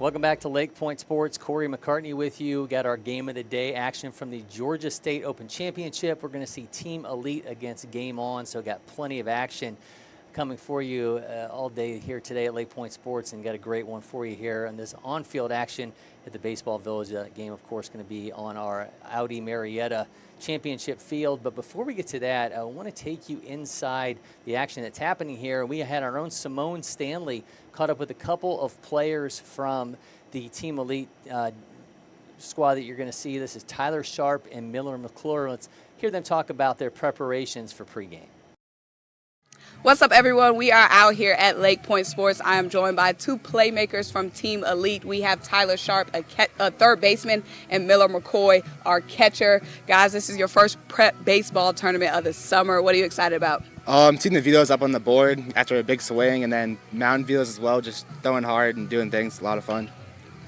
Welcome back to LakePoint Sports. Cory McCartney with you. Got our game of the day action from the Georgia State Open Championship. We're going to see Team Elite against Game On, so got plenty of action coming for you all day here today at LakePoint Sports, and got a great one for you here on this on-field action at the Baseball Village. Game, of course, going to be on our Audi Marietta Championship field. But before we get to that, I want to take you inside the action that's happening here. We had our own Simone Stanley caught up with a couple of players from the Team Elite squad that you're going to see. This is Tyler Sharp and Miller McClure. Let's hear them talk about their preparations for pregame. What's up, everyone? We are out here at LakePoint Sports. I am joined by two playmakers from Team Elite. We have Tyler Sharp, a third baseman, and Miller McCoy, our catcher. Guys, this is your first prep baseball tournament of the summer. What are you excited about? Seeing the vetoes up on the board after a big swing, and then mound vetoes as well, just throwing hard and doing things. A lot of fun.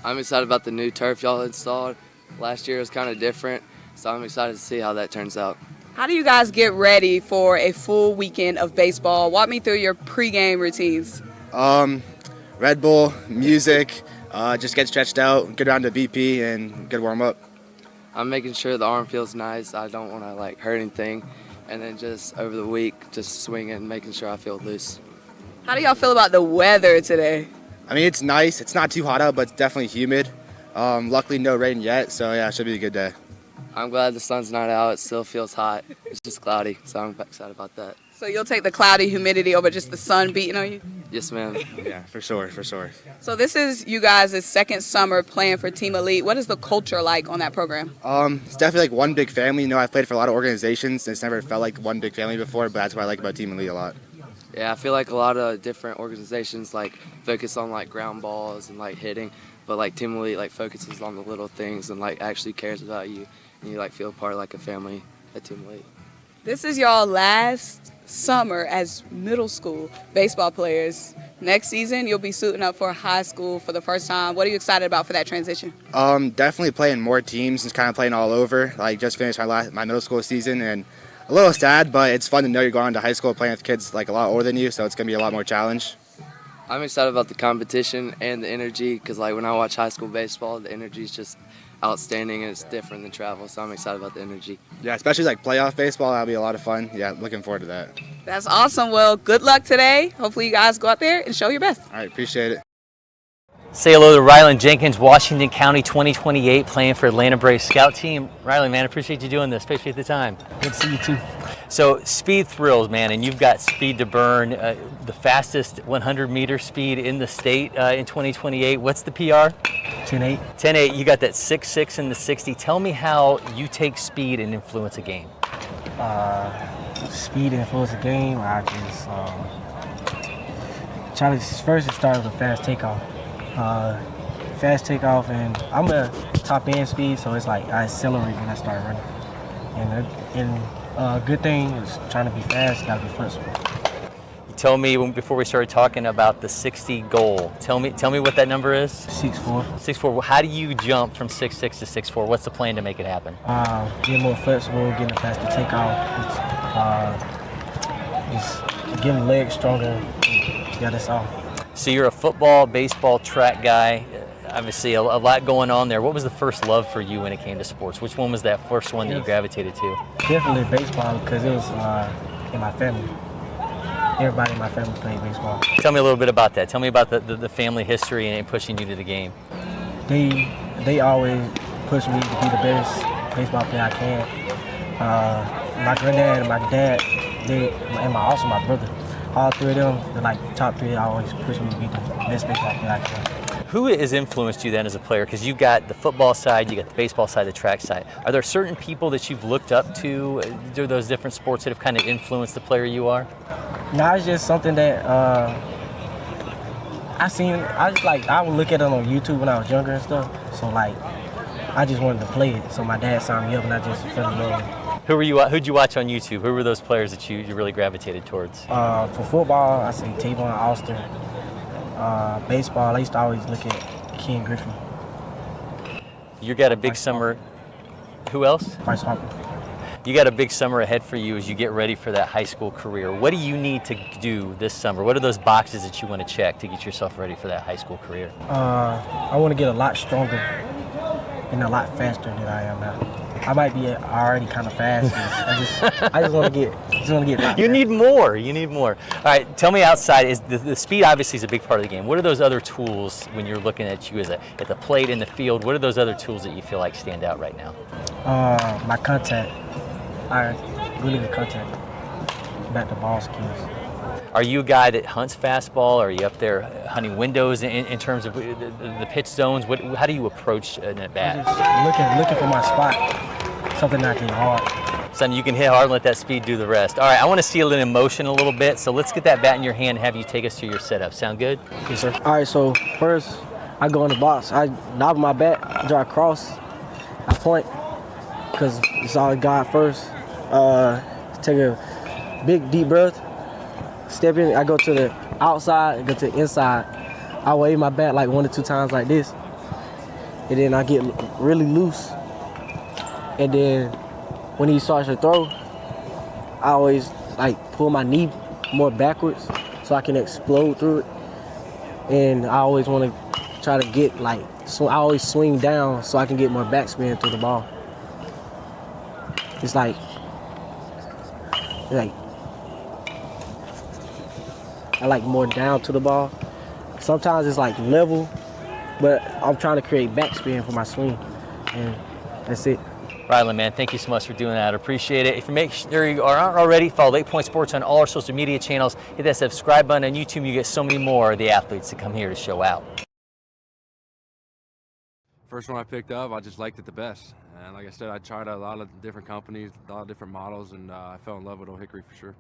I'm excited about the new turf y'all installed. Last year was kind of different, so I'm excited to see how that turns out. How do you guys get ready for a full weekend of baseball? Walk me through your pregame routines. Red Bull, music, just get stretched out, get around to BP, and good warm up. I'm making sure the arm feels nice. I don't want to hurt anything, and then just over the week, just swinging, making sure I feel loose. How do y'all feel about the weather today? I mean, it's nice. It's not too hot out, but it's definitely humid. Luckily, no rain yet, so yeah, it should be a good day. I'm glad the sun's not out. It still feels hot. It's just cloudy, so I'm excited about that. So you'll take the cloudy humidity over just the sun beating on you? Yes, ma'am. Yeah, for sure. So this is you guys' second summer playing for Team Elite. What is the culture like on that program? It's definitely one big family. You know, I've played for a lot of organizations, and it's never felt like one big family before, but that's what I like about Team Elite a lot. Yeah, I feel like a lot of different organizations focus on ground balls and hitting, but Team Elite focuses on the little things and actually cares about you. And you feel part of a family at Team Elite. This is y'all last summer as middle school baseball players. Next season, you'll be suiting up for high school for the first time. What are you excited about for that transition? Definitely playing more teams and kind of playing all over. Just finished my middle school season, and a little sad, but it's fun to know you're going to high school playing with kids a lot older than you, so it's going to be a lot more challenge. I'm excited about the competition and the energy because when I watch high school baseball, the energy is just outstanding and it's different than travel, so I'm excited about the energy. Yeah, especially playoff baseball. That'll be a lot of fun. Yeah, looking forward to that. That's awesome. Well, good luck today. Hopefully you guys go out there and show your best. All right, appreciate it. Say hello to Rylan Jenkins, Washington County 2028, playing for Atlanta Braves scout team. Rylan, man, appreciate you doing this. Appreciate the time. Good to see you too. So speed thrills, man, and you've got speed to burn. The fastest 100-meter speed in the state in 2028. What's the PR? 10-8. 10-8. You got that 6.6 in the 60. Tell me how you take speed and influence a game. Speed influence a game. I just try to first start with a fast takeoff. And I'm a top end speed, so it's I accelerate when I start running. And good thing is trying to be fast, gotta be flexible. You told me before we started talking about the 60 goal. Tell me what that number is. 6'4". 6'4". How do you jump from 6'6" to 6'4"? What's the plan to make it happen? Getting more flexible, getting a faster takeoff. Just getting the legs stronger. Yeah, that's all. So you're a football, baseball, track guy. Obviously, a lot going on there. What was the first love for you when it came to sports? Which one was that first one that you gravitated to? Definitely baseball, because it was in my family. Everybody in my family played baseball. Tell me a little bit about that. Tell me about the family history and pushing you to the game. They always push me to be the best baseball player I can. My granddad and my dad, also my brother. All three of them, they're top three, always push me to be the best baseball player I can. Who has influenced you then as a player? Because you've got the football side, you got the baseball side, the track side. Are there certain people that you've looked up to through those different sports that have kind of influenced the player you are? No, it's just something that I would look at it on YouTube when I was younger and stuff. So I just wanted to play it. So my dad signed me up and I just fell in love with it. Who'd you watch on YouTube? Who were those players that you really gravitated towards? For football, I say Tavon Austin. Baseball, I used to always look at Ken Griffey. You got a big summer. Who else? Bryce Harper. You got a big summer ahead for you as you get ready for that high school career. What do you need to do this summer? What are those boxes that you want to check to get yourself ready for that high school career? I want to get a lot stronger and a lot faster than I am now. I might be already kind of fast. I just want to get. You need more. You need more. All right, tell me outside. Is the speed obviously is a big part of the game. What are those other tools when you're looking at you at the plate in the field? What are those other tools that you feel like stand out right now? My contact. Really good contact. Back to ball skills. Are you a guy that hunts fastball? Are you up there hunting windows in terms of the pitch zones? How do you approach an at bat? Just looking for my spot, something I can hit hard. Something you can hit hard and let that speed do the rest. All right, I want to see it in motion a little bit, so let's get that bat in your hand and have you take us through your setup. Sound good? Yes, sir. All right, so first I go in the box. I knob my bat, draw across, I point, because it's all God first. Take a big deep breath. Step in, I go to the outside, go to the inside. I wave my bat like 1 or 2 times like this. And then I get really loose. And then when he starts to throw, I always like pull my knee more backwards so I can explode through it. And I always want to try to get so I always swing down so I can get more backspin through the ball. It's like I like more down to the ball. Sometimes it's like level, but I'm trying to create backspin for my swing, and that's it. Rylan, man, thank you so much for doing that. I appreciate it. If you make sure you aren't already, follow LakePoint Sports on all our social media channels. Hit that subscribe button on YouTube. You get so many more of the athletes that come here to show out. First one I picked up, I just liked it the best. And like I said, I tried a lot of different companies, a lot of different models, and I fell in love with Old Hickory for sure.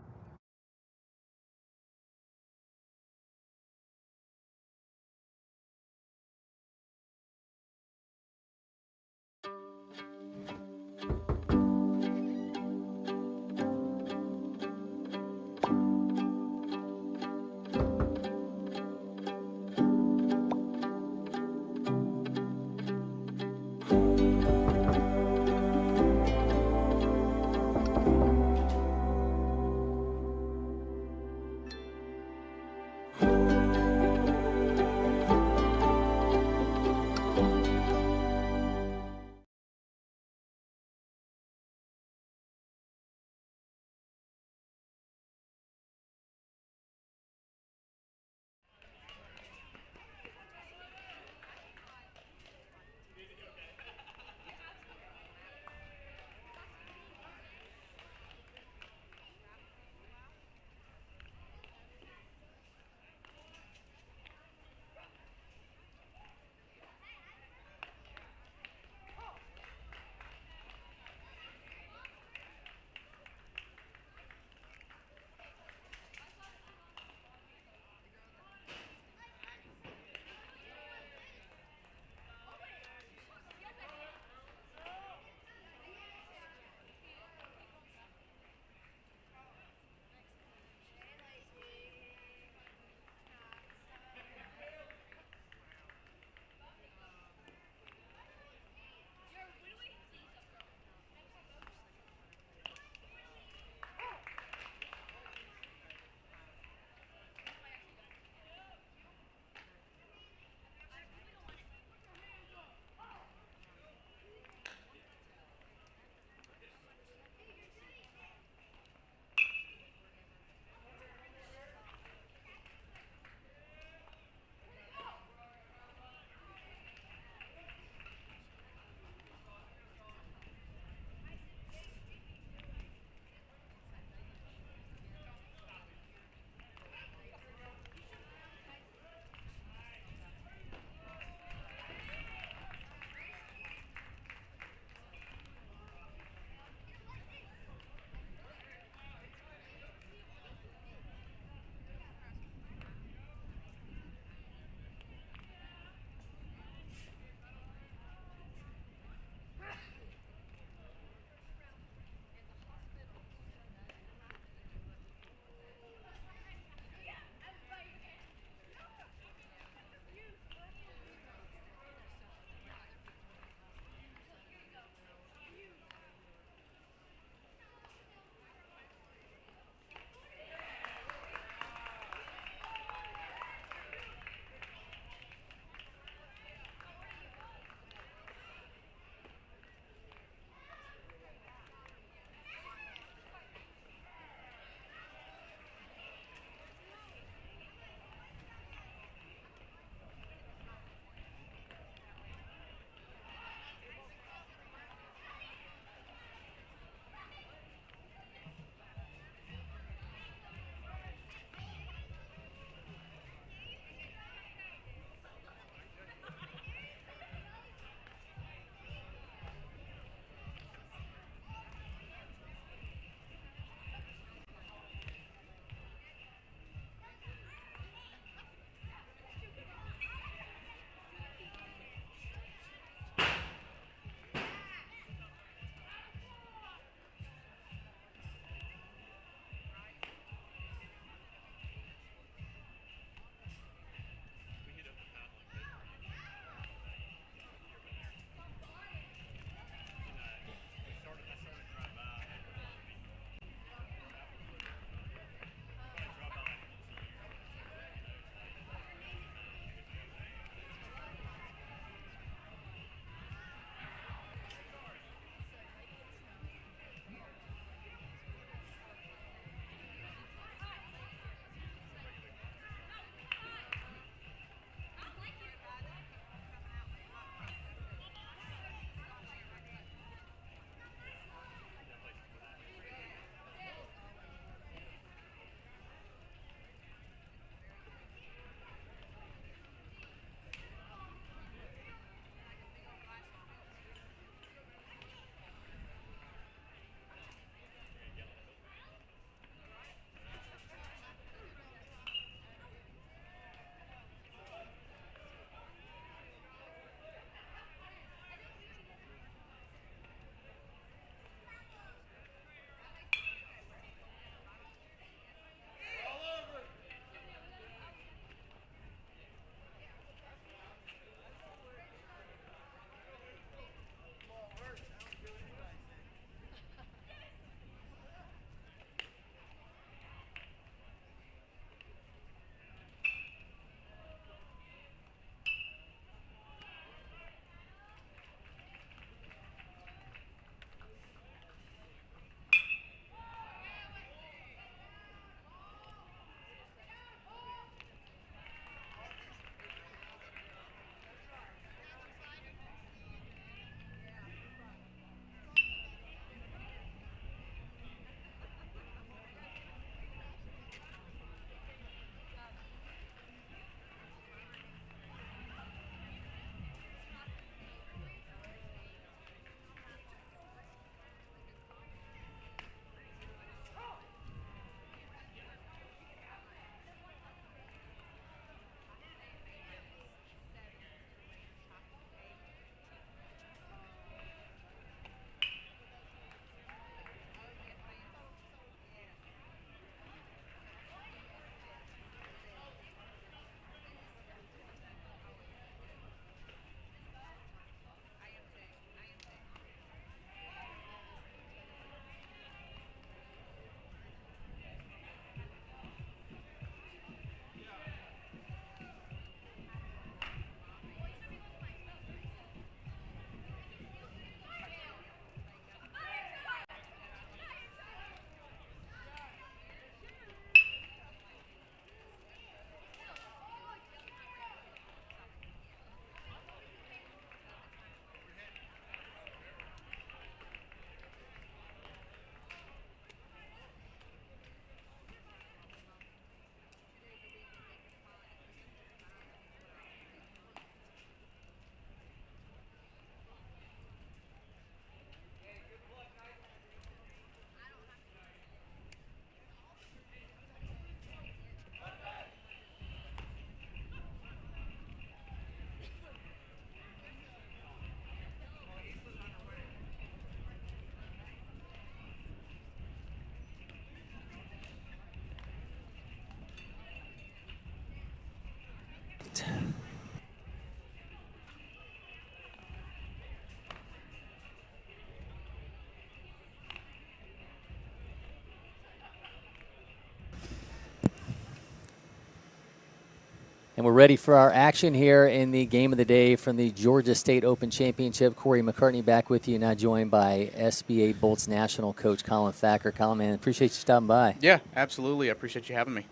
And we're ready for our action here in the game of the day from the Georgia State Open Championship. Cory McCartney back with you, now joined by SBA Bolts National Coach Collin Thacker. Collin, man, appreciate you stopping by. Yeah, absolutely. I appreciate you having me.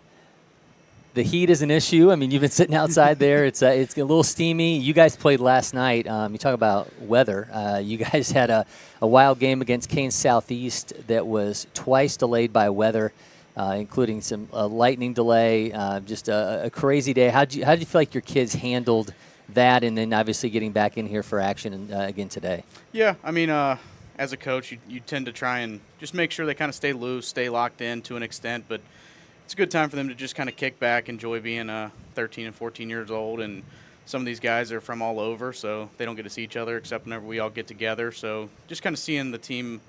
The heat is an issue. I mean, you've been sitting outside there. It's a little steamy. You guys played last night. You talk about weather. You guys had a wild game against Kane Southeast that was twice delayed by weather, including some lightning delay. Just a crazy day. How did you feel like your kids handled that, and then obviously getting back in here for action again today? Yeah, I mean, as a coach, you tend to try and just make sure they kind of stay loose, stay locked in to an extent, but it's a good time for them to just kind of kick back, enjoy being 13 and 14 years old. And some of these guys are from all over, so they don't get to see each other except whenever we all get together. So just kind of seeing the team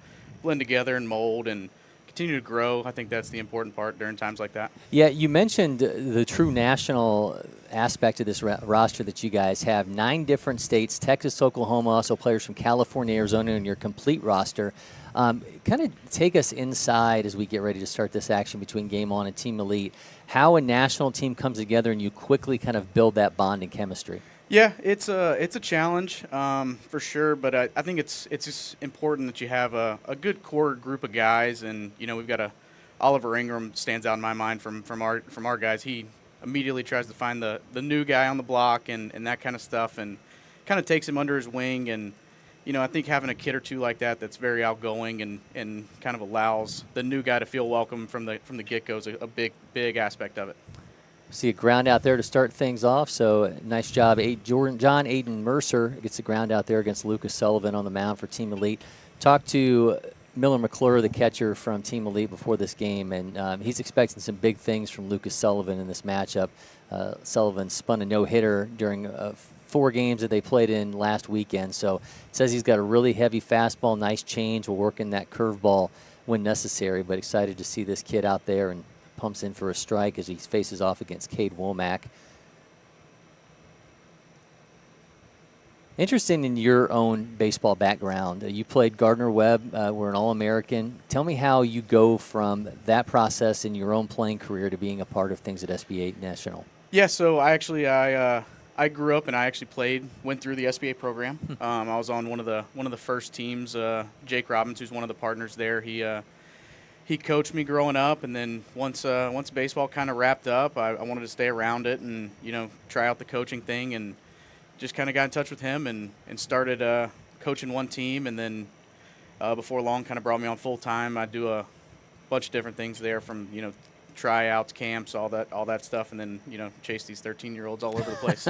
blend together and mold and continue to grow, I think that's the important part during times like that. Yeah, you mentioned the true national aspect of this roster that you guys have. 9 different states, Texas, Oklahoma, also players from California, Arizona in your complete roster. Kind of take us inside as we get ready to start this action between Game On and Team Elite, how a national team comes together and you quickly kind of build that bond and chemistry. Yeah, it's a challenge for sure, but I think it's just important that you have a good core group of guys, and we've got Oliver Ingram stands out in my mind from our guys. He immediately tries to find the new guy on the block and that kind of stuff, and kind of takes him under his wing. And I think having a kid or two like that that's very outgoing and kind of allows the new guy to feel welcome from the get-go is a big aspect of it. See a ground out there to start things off, so nice job. John Aiden Mercer gets the ground out there against Lucas Sullivan on the mound for Team Elite. Talked to Miller McClure, the catcher from Team Elite, before this game, and he's expecting some big things from Lucas Sullivan in this matchup. Sullivan spun a no-hitter during 4 games that they played in last weekend, so says he's got a really heavy fastball, nice change, will work in that curveball when necessary, but excited to see this kid out there, and pumps in for a strike as he faces off against Cade Womack. Interesting in your own baseball background. You played Gardner-Webb, were an All-American. Tell me how you go from that process in your own playing career to being a part of things at SBA National. Yeah, so I grew up and I actually went through the SBA program. I was on one of the first teams. Jake Robbins, who's one of the partners there, he coached me growing up, and then once baseball kind of wrapped up, I wanted to stay around it and try out the coaching thing, and just kind of got in touch with him and started coaching one team, and then before long kind of brought me on full time. I do a bunch of different things there, from tryouts, camps, all that stuff, and then chase these 13-year-olds all over the place.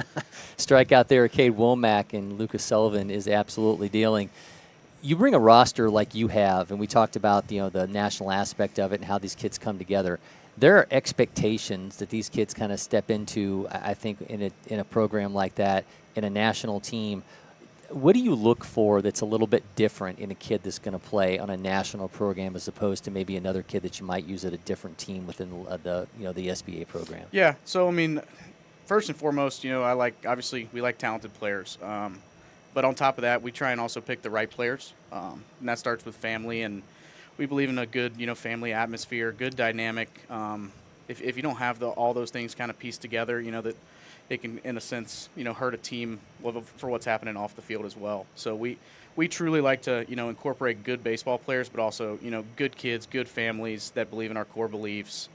Strike out there, Cade Womack, and Lucas Sullivan is absolutely dealing. You bring a roster like you have, and we talked about the national aspect of it and how these kids come together. There are expectations that these kids kind of step into, I think, in a program like that, in a national team. What do you look for that's a little bit different in a kid that's going to play on a national program as opposed to maybe another kid that you might use at a different team within the SBA program? Yeah, so I mean, first and foremost, obviously we like talented players. But on top of that, we try and also pick the right players, and that starts with family. And we believe in a good, family atmosphere, good dynamic. If you don't have all those things kind of pieced together, that it can, in a sense, hurt a team for what's happening off the field as well. So we truly like to, incorporate good baseball players, but also, good kids, good families that believe in our core beliefs,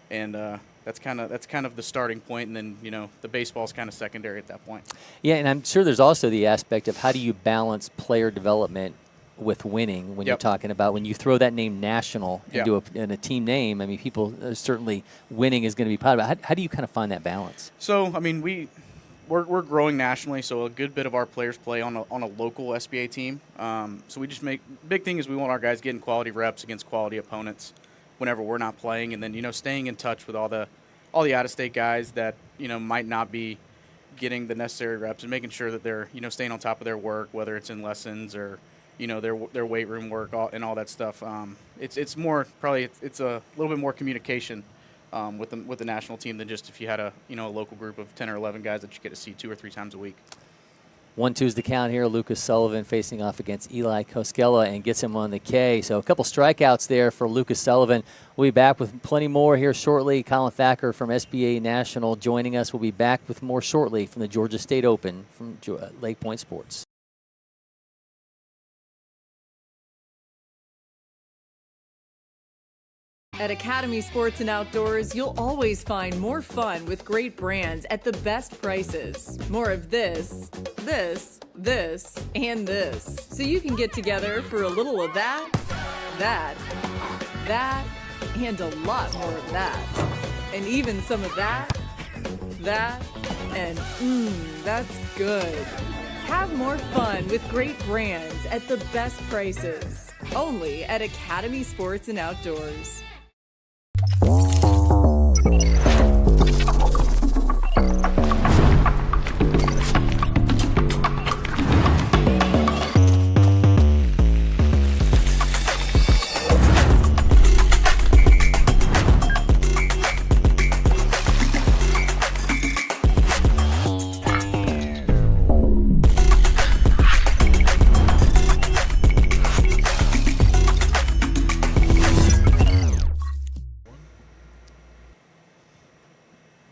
and that's kind of the starting point, and then the baseball's kind of secondary at that point. Yeah, and I'm sure there's also the aspect of how do you balance player development with winning when you're talking about, when you throw that name national into a team name. I mean, people certainly winning is going to be part of it. How do you kind of find that balance? So I mean, we're growing nationally, so a good bit of our players play on a local SBA team. So we just big thing is we want our guys getting quality reps against quality opponents whenever we're not playing, and then staying in touch with all the out-of-state guys that might not be getting the necessary reps, and making sure that they're staying on top of their work, whether it's in lessons or their weight room work and all that stuff. It's more probably it's a little bit more communication with the national team than just if you had a local group of 10 or 11 guys that you get to see 2 or 3 times a week. 1-2 is the count here. Lucas Sullivan facing off against Eli Koskela and gets him on the K. So a couple strikeouts there for Lucas Sullivan. We'll be back with plenty more here shortly. Collin Thacker from SBA National joining us. We'll be back with more shortly from the Georgia State Open from LakePoint Sports. At Academy Sports and Outdoors, you'll always find more fun with great brands at the best prices. More of this, and this. So you can get together for a little of that, and a lot more of that. And even some of that, and that's good. Have more fun with great brands at the best prices. Only at Academy Sports and Outdoors.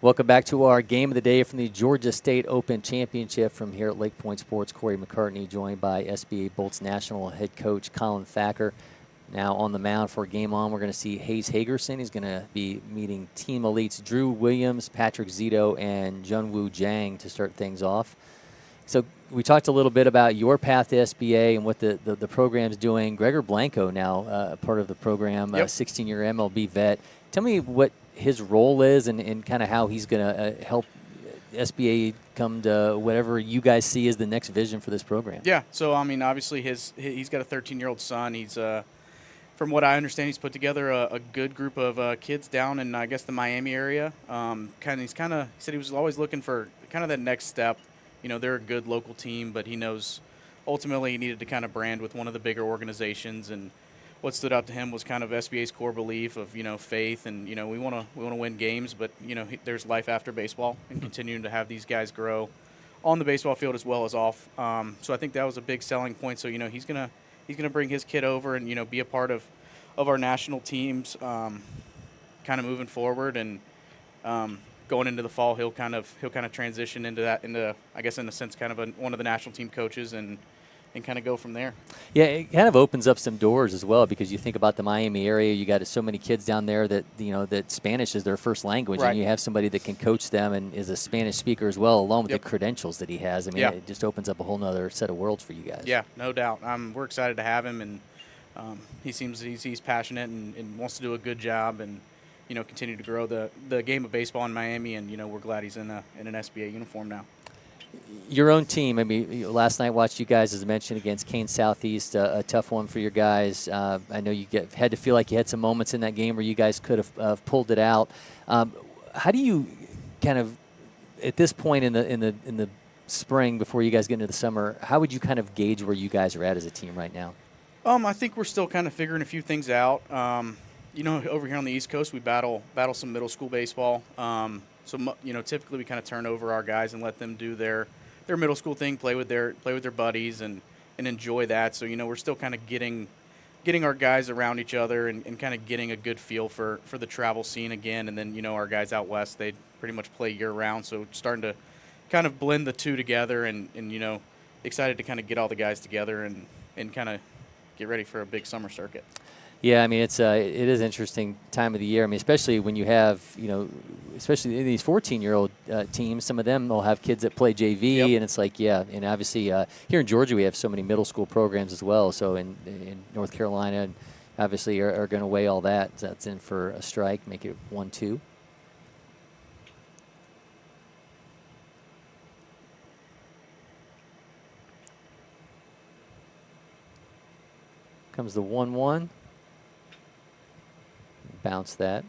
Welcome back to our game of the day from the Georgia State Open Championship from here at LakePoint Sports. Cory McCartney joined by SBA Bolts National head coach Collin Thacker. Now on the mound for Game On, we're going to see Hayes Hagerson. He's going to be meeting Team Elites Drew Williams, Patrick Zito, and Junwoo Jang to start things off. So we talked a little bit about your path to SBA and what the program's doing. Gregor Blanco now part of the program, Yep. 16-year MLB vet. Tell me what his role is and kind of how he's going to help SBA come to whatever you guys see as the next vision for this program. Yeah, so I mean, obviously he's got a 13-year-old son. He's from what I understand, he's put together a good group of kids down in, I guess, the Miami area. He said he was always looking for kind of that next step. You know, they're a good local team, but he knows ultimately he needed to kind of brand with one of the bigger organizations. And what stood out to him was kind of SBA's core belief of, you know, faith and, you know, we want to win games, but, you know, there's life after baseball and continuing to have these guys grow on the baseball field as well as off. So I think that was a big selling point. So, you know, he's gonna bring his kid over and, you know, be a part of our national teams kind of moving forward. And going into the fall, he'll kind of transition into I guess in a sense kind of one of the national team coaches and kind of go from there. Yeah, it kind of opens up some doors as well because you think about the Miami area, you got so many kids down there that, you know, that Spanish is their first language, Right. and you have somebody that can coach them and is a Spanish speaker as well, along with Yep. the credentials that he has. I mean, Yeah. it just opens up a whole nother set of worlds for you guys. Yeah, no doubt. We're excited to have him, and he seems he's passionate and wants to do a good job and, you know, continue to grow the game of baseball in Miami. And, you know, we're glad he's in an SBA uniform now. Your own team, I mean, last night watched you guys, as I mentioned, against Kane Southeast, a tough one for your guys. I know you had to feel like you had some moments in that game where you guys could have pulled it out. How do you kind of, at this point in the spring before you guys get into the summer, how would you kind of gauge where you guys are at as a team right now? I think we're still kind of figuring a few things out. You know, over here on the East Coast, we battle some middle school baseball. So, you know, typically we kind of turn over our guys and let them do their middle school thing, play with their buddies and enjoy that. So, you know, we're still kind of getting our guys around each other and kind of getting a good feel for the travel scene again. And then, you know, our guys out west, they pretty much play year round. So starting to kind of blend the two together and you know, excited to kind of get all the guys together and kind of get ready for a big summer circuit. Yeah, I mean, it is an interesting time of the year. I mean, especially when you have, you know, especially in these 14-year-old teams, some of them will have kids that play JV, Yep. and it's like, yeah, and obviously here in Georgia we have so many middle school programs as well. So in North Carolina, and obviously are going to weigh all that. That's in for a strike, make it 1-2. Comes the 1-1. Bounce that.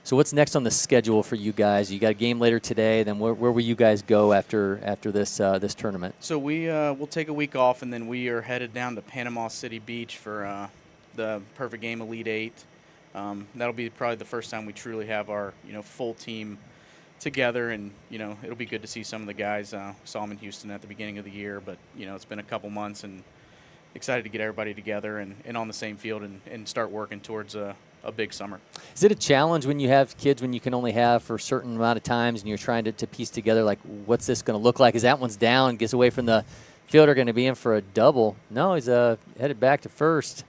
So what's next on the schedule for you guys? You got a game later today. Then where will you guys go after this this tournament? So we'll take a week off, and then we are headed down to Panama City Beach for the Perfect Game Elite 8. That'll be probably the first time we truly have our full team together, and it'll be good to see some of the guys. Saw them in Houston at the beginning of the year, but it's been a couple months, and excited to get everybody together and on the same field and start working towards a big summer. Is it a challenge when you have kids, when you can only have for a certain amount of times and you're trying to piece together, like, what's this going to look like? Is that one's down, gets away from the fielder, going to be in for a double? No, he's headed back to first.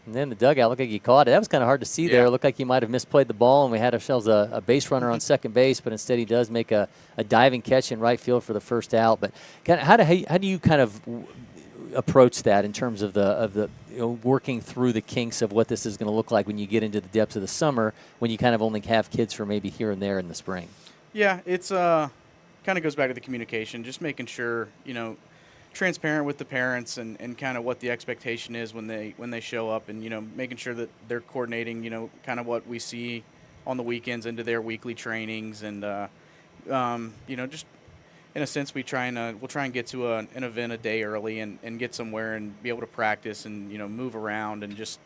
And then the dugout looked like he caught it. That was kind of hard to see there. It looked like he might have misplayed the ball, and we had ourselves a base runner on second base, but instead he does make a diving catch in right field for the first out. But how do you kind of approach that in terms of the working through the kinks of what this is going to look like when you get into the depths of the summer, when you kind of only have kids for maybe here and there in the spring? Yeah, it's kind of goes back to the communication, just making sure, transparent with the parents and kind of what the expectation is when they show up, and making sure that they're coordinating kind of what we see on the weekends into their weekly trainings, and just in a sense we'll try and get to an event a day early and get somewhere and be able to practice and move around and just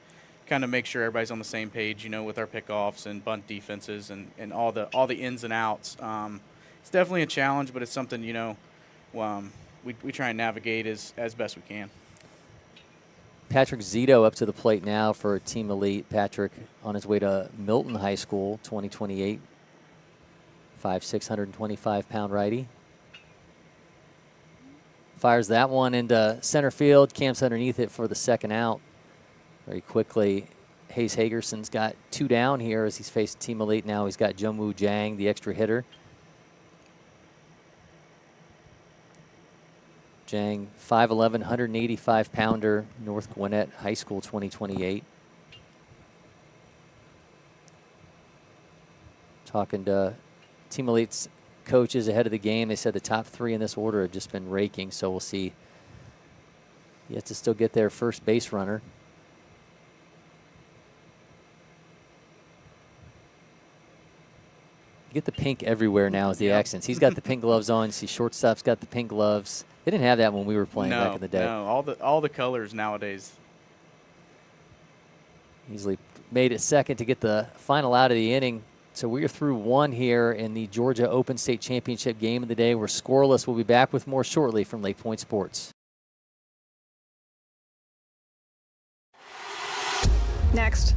kind of make sure everybody's on the same page with our pickoffs and bunt defenses and all the ins and outs. It's definitely a challenge, but it's something we try and navigate as best we can. Patrick Zito up to the plate now for Team Elite. Patrick on his way to Milton High School, 2028. 5'6", 125-pound righty. Fires that one into center field. Camps underneath it for the second out. Very quickly, Hayes Hagerson's got 2 down here as he's faced Team Elite. Now he's got Jungwoo Jang, the extra hitter. Jang, 5'11", 185-pounder, North Gwinnett High School, 2028. Talking to Team Elite's coaches ahead of the game, they said the top 3 in this order have just been raking, so we'll see. He has to still get their first base runner. You get the pink everywhere now as the accents. He's got the pink gloves on. You see shortstop's got the pink gloves. They didn't have that when we were playing back in the day. No, all the colors nowadays. Easily made it second to get the final out of the inning. So we're through 1 here in the Georgia Open State Championship game of the day. We're scoreless. We'll be back with more shortly from LakePoint Sports. Next.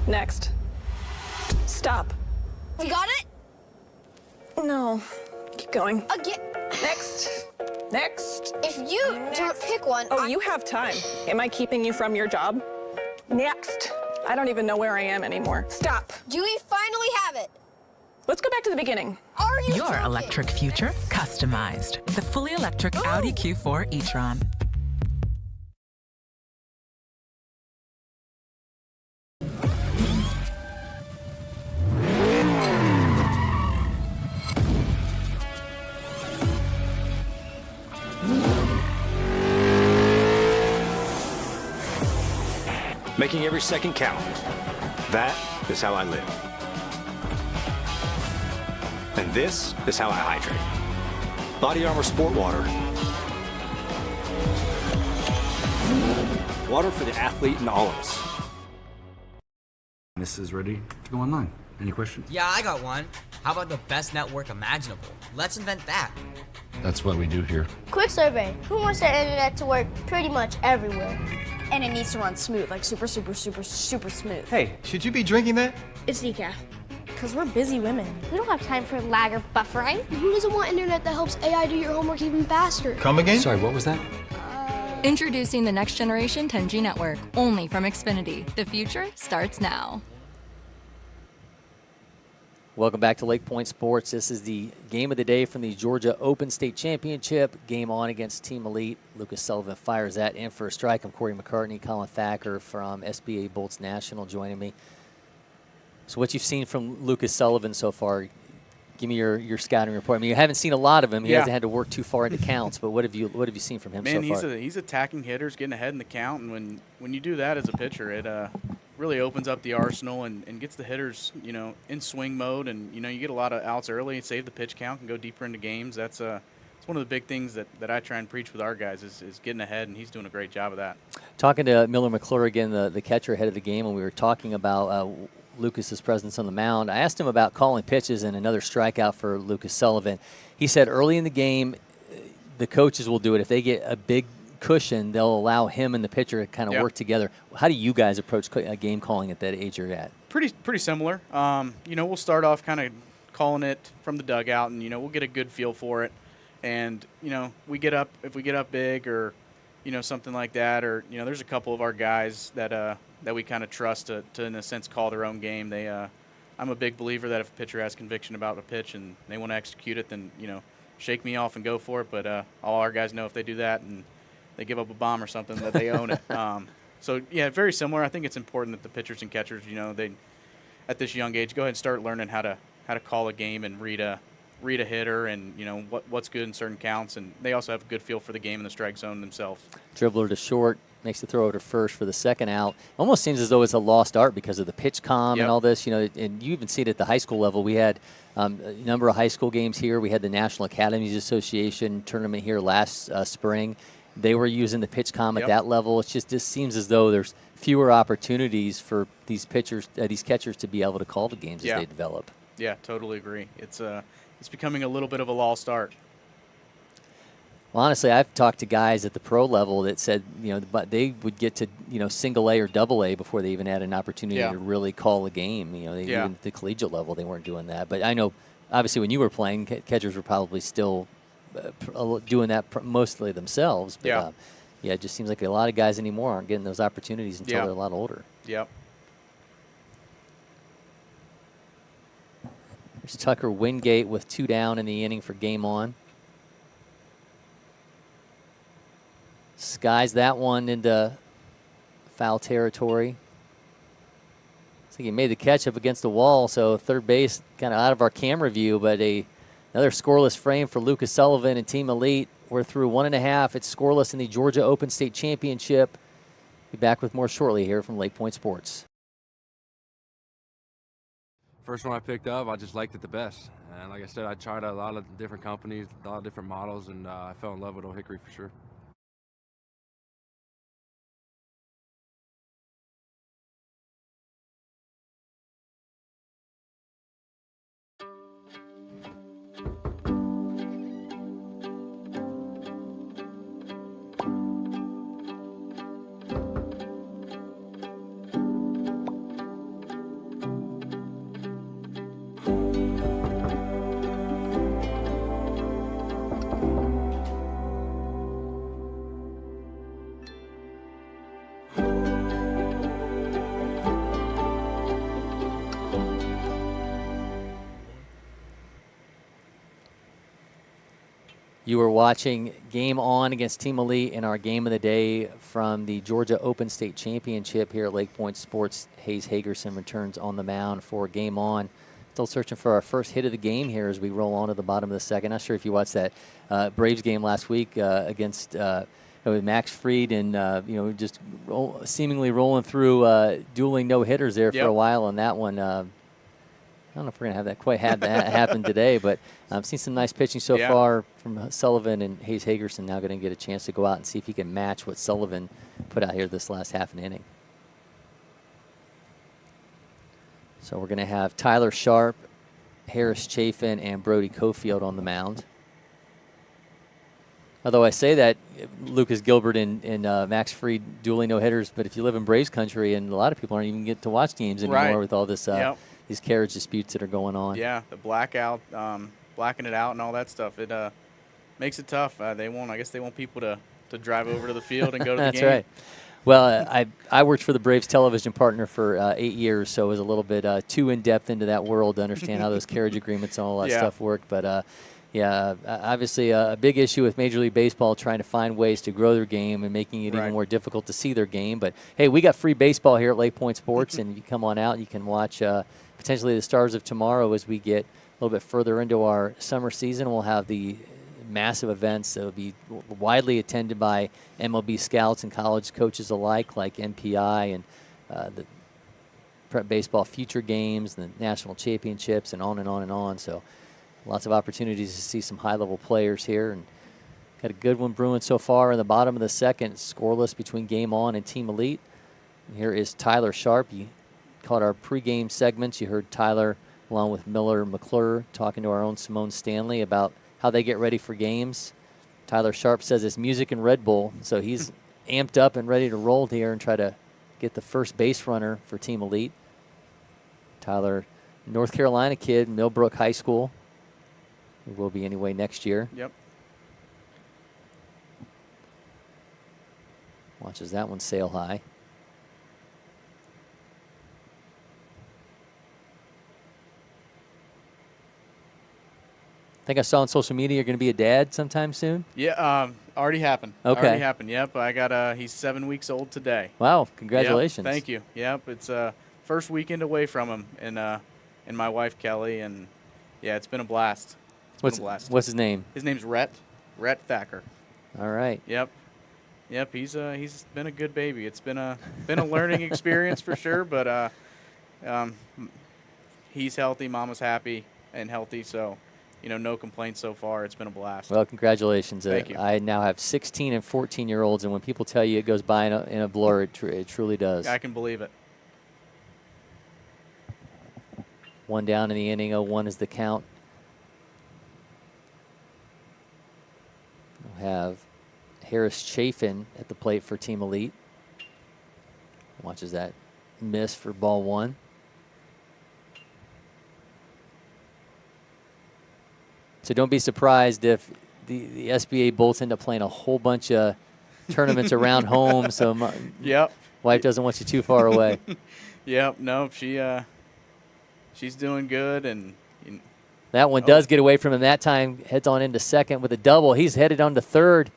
Next. Stop. We got it? No. Keep going. Again. Next. Next. If you don't pick one. Oh, you have time. Am I keeping you from your job? Next. I don't even know where I am anymore. Stop. Do we finally have it? Let's go back to the beginning. Are you Your joking? electric future customized. The fully electric Audi Q4 e-tron. Making every second count. That is how I live. And this is how I hydrate. Body Armor Sport Water. Water for the athlete and all of us. This is ready to go online. Any questions? Yeah, I got one. How about the best network imaginable? Let's invent that. That's what we do here. Quick survey. Who wants their internet to work pretty much everywhere? And it needs to run smooth, like super smooth. Hey, should you be drinking that? It's decaf. Because we're busy women. We don't have time for lag or buffering. Who doesn't want internet that helps AI do your homework even faster? Come again? Sorry, what was that? Introducing the next generation 10G network, only from Xfinity. The future starts now. Welcome back to LakePoint Sports. This is the game of the day from the Georgia Open State Championship. Game on against Team Elite. Lucas Sullivan fires that in for a strike. I'm Cory McCartney. Collin Thacker from SBA Bolts National joining me. So what you've seen from Lucas Sullivan so far, give me your scouting report. I mean, you haven't seen a lot of him. He hasn't had to work too far into counts, but what have you seen from him so far? Man, he's attacking hitters, getting ahead in the count, and when you do that as a pitcher, it really opens up the arsenal and gets the hitters, in swing mode, and you get a lot of outs early, save the pitch count, and go deeper into games. It's one of the big things that I try and preach with our guys is getting ahead, and he's doing a great job of that. Talking to Miller McClure again, the catcher ahead of the game, when we were talking about Lucas's presence on the mound, I asked him about calling pitches and another strikeout for Lucas Sullivan. He said early in the game, the coaches will do it. If they get a big cushion, they'll allow him and the pitcher to kind of work together. How do you guys approach game calling at that age you're at? Pretty similar. We'll start off kind of calling it from the dugout, and we'll get a good feel for it. And if we get up big or something like that, or there's a couple of our guys that we kind of trust to in a sense call their own game. I'm a big believer that if a pitcher has conviction about a pitch and they want to execute it, then shake me off and go for it. But all our guys know if they do that and they give up a bomb or something, that they own it. So yeah, very similar. I think it's important that the pitchers and catchers, they at this young age go ahead and start learning how to call a game and read a hitter and what's good in certain counts, and they also have a good feel for the game in the strike zone themselves. Dribbler to short, makes the throw over to first for the second out. Almost seems as though it's a lost art because of the pitch comm and all this. And you even see it at the high school level. We had a number of high school games here. We had the National Academies Association tournament here last spring. They were using the pitch comm at that level. It just seems as though there's fewer opportunities for these pitchers, these catchers, to be able to call the games as they develop. Yeah, totally agree. It's becoming a little bit of a lost art. Well, honestly, I've talked to guys at the pro level that said, but they would get to, single A or double A before they even had an opportunity to really call a game. Even at the collegiate level, they weren't doing that. But I know, obviously, when you were playing, catchers were probably still doing that mostly themselves. But, it just seems like a lot of guys anymore aren't getting those opportunities until they're a lot older. Yep. There's Tucker Wingate with 2 down in the inning for game on. Skies that one into foul territory. I think he made the catch up against the wall, so third base kind of out of our camera view, but another scoreless frame for Lucas Sullivan and Team Elite. We're through 1.5. It's scoreless in the Georgia Open State Championship. Be back with more shortly here from LakePoint Sports. First one I picked up, I just liked it the best. And like I said, I tried a lot of different companies, a lot of different models, and I fell in love with Old Hickory for sure. You are watching Game On against Team Elite in our game of the day from the Georgia Open State Championship here at LakePoint Sports. Hayes Hagerson returns on the mound for Game On. Still searching for our first hit of the game here as we roll on to the bottom of the second. Not sure if you watched that Braves game last week against with Max Fried and just seemingly rolling through dueling no-hitters there for a while on that one. I don't know if we're going to have that happen today, but I've seen some nice pitching so far from Sullivan, and Hayes Hagerson now going to get a chance to go out and see if he can match what Sullivan put out here this last half an inning. So we're going to have Tyler Sharp, Harris Chafin, and Brody Cofield on the mound. Although I say that, Lucas Gilbert and Max Fried dueling no-hitters, but if you live in Braves country, and a lot of people aren't even getting to watch games anymore with all this these carriage disputes that are going on. Yeah, the blackout, blacking it out and all that stuff. It makes it tough. I guess they want people to drive over to the field and go to the game. That's right. Well, I worked for the Braves television partner for 8 years, so I was a little bit too in-depth into that world to understand how those carriage agreements and all that stuff work. But, obviously a big issue with Major League Baseball trying to find ways to grow their game and making it even more difficult to see their game. But, hey, we got free baseball here at LakePoint Sports, and you come on out and you can watch potentially the Stars of Tomorrow as we get a little bit further into our summer season. We'll have the massive events that will be widely attended by MLB scouts and college coaches alike, like MPI and the Prep Baseball Future Games, the National Championships, and on and on and on. So lots of opportunities to see some high-level players here. And Got a good one brewing so far in the bottom of the second. Scoreless between Game On and Team Elite. And here is Tyler Sharp. You caught our pregame segments. You heard Tyler along with Miller McClure talking to our own Simone Stanley about how they get ready for games. Tyler Sharp says it's music and Red Bull, so he's amped up and ready to roll here and try to get the first base runner for Team Elite. Tyler, North Carolina kid, Millbrook High School. He will be anyway next year. Yep. Watches that one sail high. I think I saw on social media you're going to be a dad sometime soon. Yeah, already happened. Okay. Already happened. Yep, I got he's 7 weeks old today. Wow, congratulations. Yep, thank you. Yep, it's first weekend away from him and my wife Kelly, and yeah, it's been a blast. It's been a blast. What's his name? His name's Rhett Thacker. All right. Yep. He's been a good baby. It's been a learning experience for sure, but he's healthy, mama's happy and healthy, so no complaints so far. It's been a blast. Well, congratulations. Thank you. I now have 16 and 14-year-olds, and when people tell you it goes by in a blur, it truly does. I can believe it. One down in the inning, 0-1 is the count. We'll have Harris Chafin at the plate for Team Elite. Watches that miss for ball one. So don't be surprised if the SBA Bolts end up playing a whole bunch of tournaments around home. So yep. Wife doesn't want you too far away. Yep. No, she's doing good, and that one does get away from him that time. Heads on into second with a double. He's headed on to third.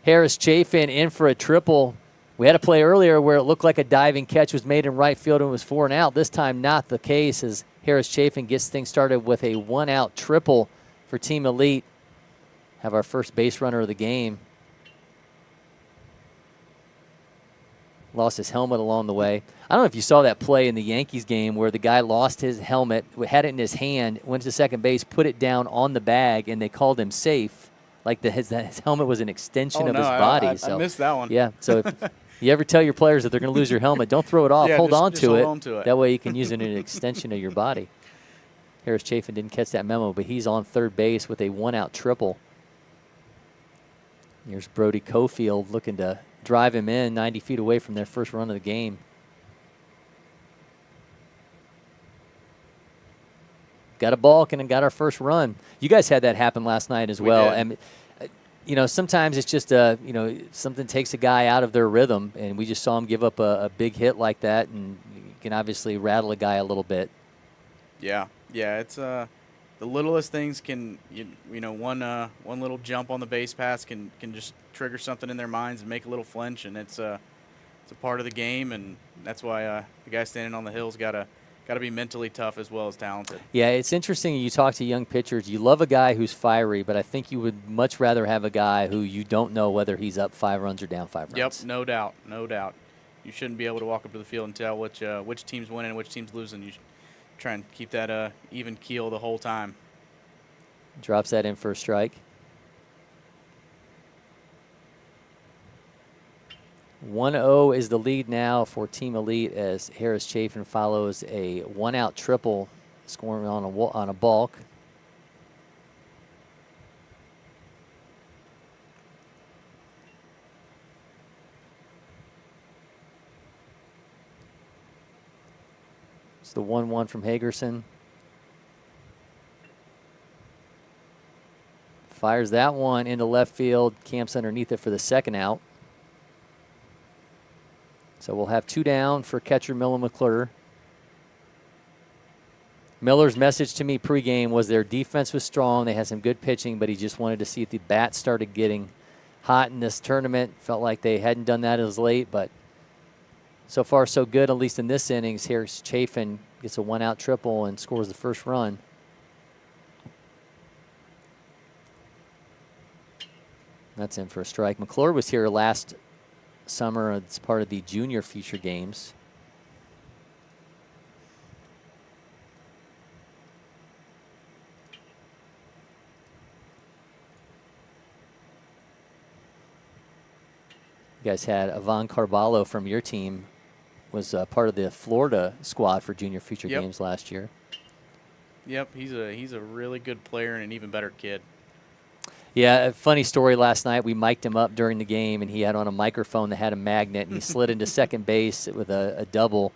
Harris Chafin in for a triple. We had a play earlier where it looked like a diving catch was made in right field and was 4 and out. This time not the case, as Harris Chafin gets things started with a 1-out triple for Team Elite. Have our first base runner of the game. Lost his helmet along the way. I don't know if you saw that play in the Yankees game where the guy lost his helmet, had it in his hand, went to second base, put it down on the bag, and they called him safe. Like his helmet was an extension of his body. I missed that one. Yeah, so if you ever tell your players that they're going to lose your helmet, don't throw it off. Yeah, hold on just to hold it. on to it. That way you can use it in an extension of your body. Harris Chafin didn't catch that memo, but he's on third base with a 1-out triple. Here's Brody Cofield looking to drive him in 90 feet away from their first run of the game. Got a balk and got our first run. You guys had that happen last night as well. And sometimes it's just something takes a guy out of their rhythm, and we just saw him give up a big hit like that, and you can obviously rattle a guy a little bit. Yeah, it's the littlest things can one little jump on the base pass can just trigger something in their minds and make a little flinch, and it's a part of the game, and that's why the guy standing on the hill's got to be mentally tough as well as talented. Yeah, it's interesting. You talk to young pitchers. You love a guy who's fiery, but I think you would much rather have a guy who you don't know whether he's up 5 runs or down 5 runs. Yep, no doubt. You shouldn't be able to walk up to the field and tell which team's winning and which team's losing. You should try and keep that even keel the whole time. Drops that in for a strike. 1-0 is the lead now for Team Elite as Harris Chafin follows a 1-out triple, scoring on a balk. It's the 1-1 from Hagerson. Fires that one into left field, camps underneath it for the 2nd out. So we'll have 2 down for catcher Miller McClure. Miller's message to me pregame was their defense was strong. They had some good pitching, but he just wanted to see if the bats started getting hot in this tournament. Felt like they hadn't done that as late, but so far so good, at least in this innings. Harris Chafin gets a 1-out triple and scores the first run. That's in for a strike. McClure was here last summer as part of the junior feature games. You guys had Ivan Carballo from your team was part of the Florida squad for Junior Future Games last year. Yep, he's a really good player and an even better kid. Yeah, a funny story last night. We mic'd him up during the game, and he had on a microphone that had a magnet, and he slid into second base with a double,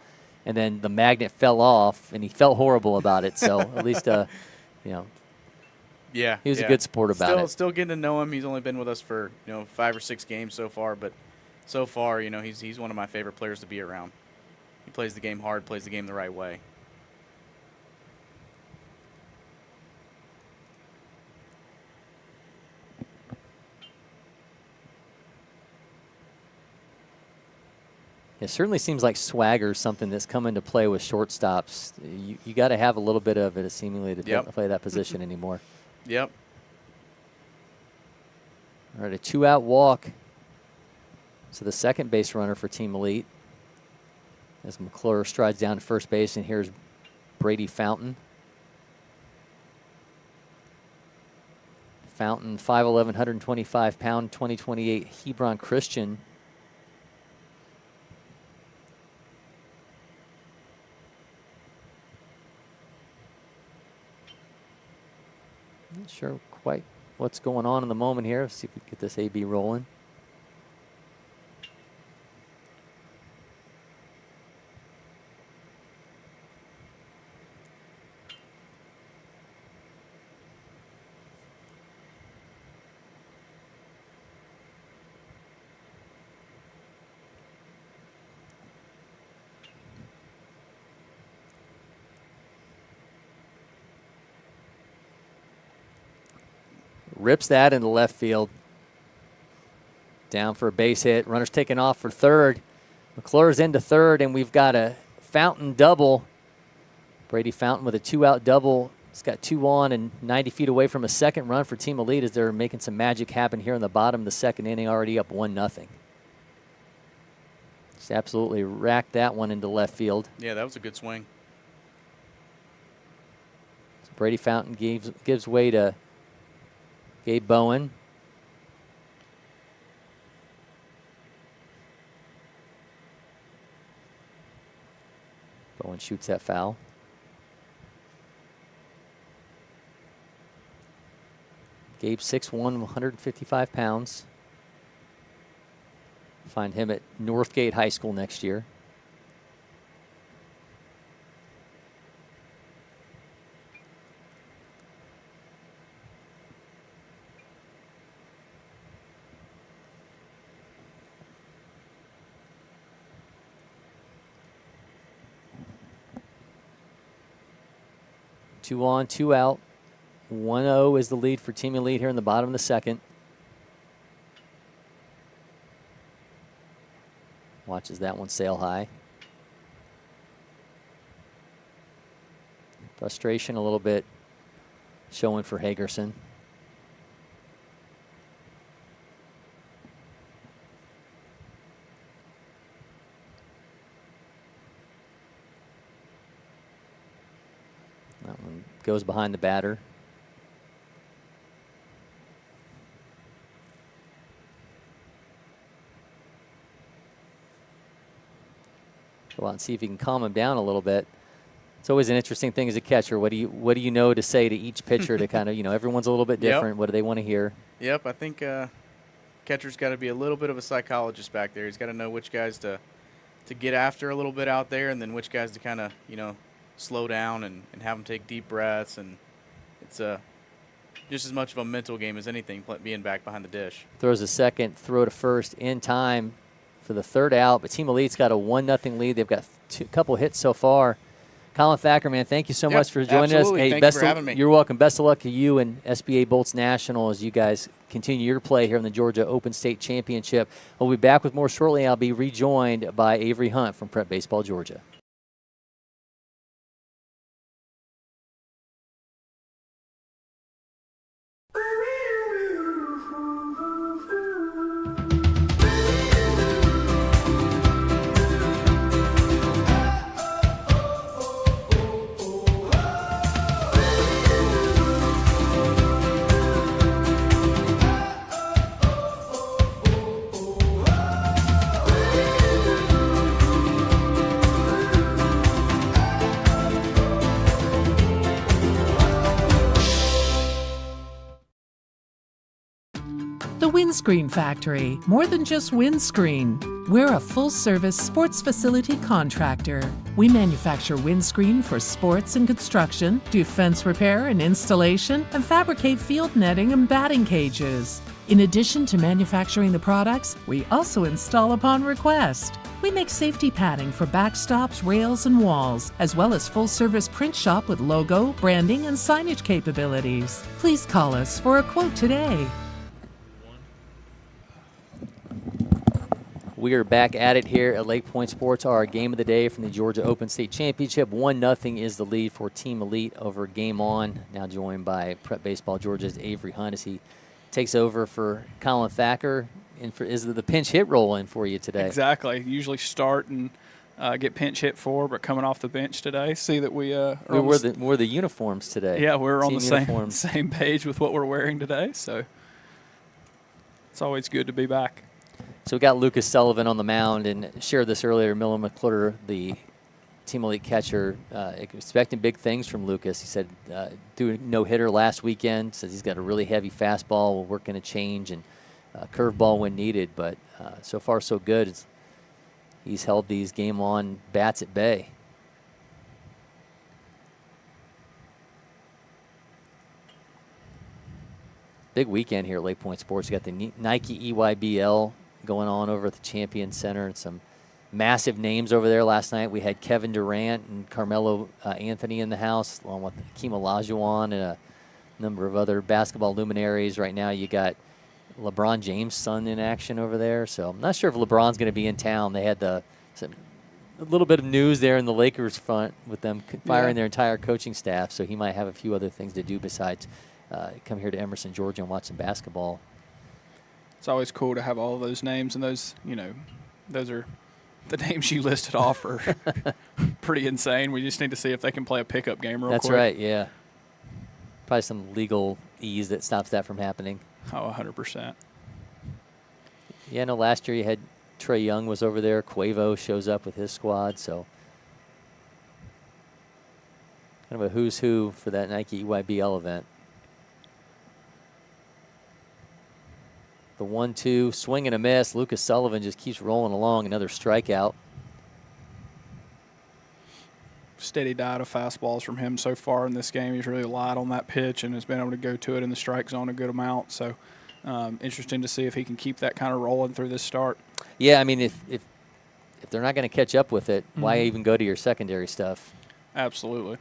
and then the magnet fell off, and he felt horrible about it. So at least, you know, yeah, he was a good sport about it. Still getting to know him. He's only been with us for 5 or 6 games so far, but so far, he's one of my favorite players to be around. He plays the game hard, plays the game the right way. It certainly seems like swagger is something that's come into play with shortstops. You got to have a little bit of it, seemingly, to play that position anymore. Yep. All right, a 2-out walk. So the second base runner for Team Elite. As McClure strides down to first base, and here's Brady Fountain. Fountain, 5'11", 125-pound, 2028 Hebron Christian. Not sure quite what's going on in the moment here. Let's see if we can get this AB rolling. Rips that into left field. Down for a base hit. Runner's taken off for third. McClure's into third, and we've got a Fountain double. Brady Fountain with a 2-out double. He's got 2 on and 90 feet away from a second run for Team Elite as they're making some magic happen here in the bottom of the second inning, already up 1-0. Just absolutely racked that one into left field. Yeah, that was a good swing. So Brady Fountain gives way to Gabe Bowen. Bowen shoots that foul. Gabe 6'1", 155 pounds. Find him at Northgate High School next year. Two on, 2 out. 1-0 is the lead for Team Elite here in the bottom of the second. Watches that one sail high. Frustration a little bit showing for Hagerson. That one goes behind the batter. Go out and see if you can calm him down a little bit. It's always an interesting thing as a catcher. What do you know to say to each pitcher to kind of, everyone's a little bit different. What do they want to hear? Yep, I think catcher's got to be a little bit of a psychologist back there. He's got to know which guys to get after a little bit out there, and then which guys to kind of, slow down and have them take deep breaths. And it's just as much of a mental game as anything, being back behind the dish. Throws a second, throw to first in time for the third out, but Team Elite's got a 1-0 lead. They've got a couple hits so far. Collin Thacker, man, thank you so much for joining us. Hey, thank you for having me. You're welcome. Best of luck to you and SBA Bolts National as you guys continue your play here in the Georgia Open State Championship. We'll be back with more shortly. I'll be rejoined by Avery Hunt from Prep Baseball Georgia. The Windscreen Factory, more than just windscreen. We're a full-service sports facility contractor. We manufacture windscreen for sports and construction, do fence repair and installation, and fabricate field netting and batting cages. In addition to manufacturing the products, we also install upon request. We make safety padding for backstops, rails, and walls, as well as full-service print shop with logo, branding, and signage capabilities. Please call us for a quote today. We are back at it here at LakePoint Sports. Our game of the day from the Georgia Open State Championship. 1-0 is the lead for Team Elite over Game On. Now joined by Prep Baseball Georgia's Avery Hunt as he takes over for Collin Thacker. And is the pinch hit rolling for you today? Exactly. Usually start and get pinch hit for, but coming off the bench today, see that we wore the uniforms today. Yeah, we're on the same page with what we're wearing today. So it's always good to be back. So we got Lucas Sullivan on the mound, and shared this earlier. Miller McClure, the Team Elite catcher, expecting big things from Lucas. He said doing no-hitter last weekend. Says he's got a really heavy fastball. We're working a change and curveball when needed. But so far so good. He's held these game-on bats at bay. Big weekend here at LakePoint Sports. You got the Nike EYBL going on over at the Champion Center, and some massive names over there last night. We had Kevin Durant and Carmelo Anthony in the house, along with Hakeem Olajuwon and a number of other basketball luminaries. Right now you got LeBron James' son in action over there, so I'm not sure if LeBron's going to be in town. They had a little bit of news there in the Lakers front with them firing their entire coaching staff, so he might have a few other things to do besides come here to Emerson, Georgia and watch some basketball. It's always cool to have all those names, and those are the names you listed off are pretty insane. We just need to see if they can play a pickup game real quick. That's right, yeah. Probably some legal ease that stops that from happening. Oh, 100%. Yeah, no, last year you had Trae Young was over there. Quavo shows up with his squad, so kind of a who's who for that Nike EYBL event. The 1-2, swing and a miss. Lucas Sullivan just keeps rolling along. Another strikeout. Steady diet of fastballs from him so far in this game. He's really light on that pitch and has been able to go to it in the strike zone a good amount. So interesting to see if he can keep that kind of rolling through this start. Yeah, I mean, if they're not going to catch up with it, why even go to your secondary stuff? Absolutely.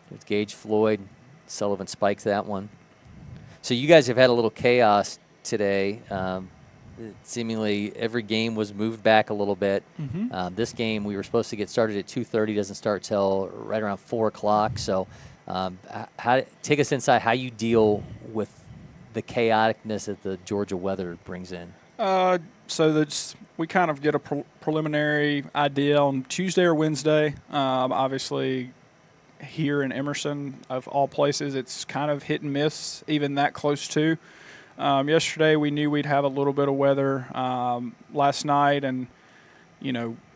There's Gage Floyd. Sullivan spikes that one. So you guys have had a little chaos today. Seemingly every game was moved back a little bit. This game we were supposed to get started at 2:30. Doesn't start till right around 4 o'clock. So take us inside how you deal with the chaoticness that the Georgia weather brings in. So we kind of get a preliminary idea on Tuesday or Wednesday. Obviously, here in Emerson, of all places, it's kind of hit and miss, even that close to. Yesterday, we knew we'd have a little bit of weather last night, and,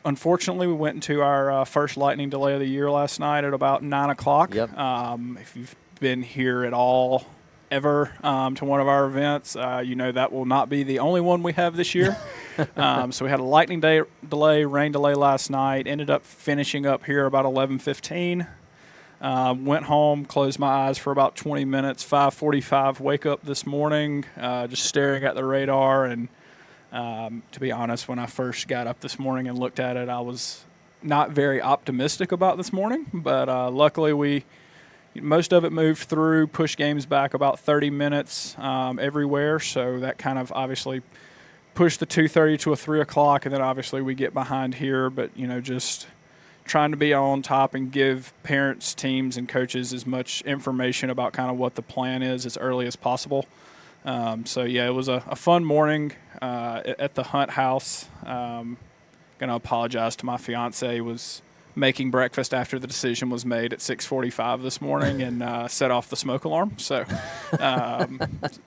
unfortunately, we went into our first lightning delay of the year last night at about 9 o'clock. Yep. If you've been here at all ever to one of our events, that will not be the only one we have this year. So we had a lightning delay, rain delay last night, ended up finishing up here about 11:15. Went home, closed my eyes for about 20 minutes, 5:45, wake up this morning, just staring at the radar. And to be honest, when I first got up this morning and looked at it, I was not very optimistic about this morning. But luckily, most of it moved through, pushed games back about 30 minutes everywhere. So that kind of obviously pushed the 2:30 to a 3 o'clock. And then obviously we get behind here. But, just trying to be on top and give parents, teams, and coaches as much information about kind of what the plan is as early as possible. It was a fun morning at the Hunt house. Going to apologize to my fiance. Was making breakfast after the decision was made at 6:45 this morning and set off the smoke alarm. So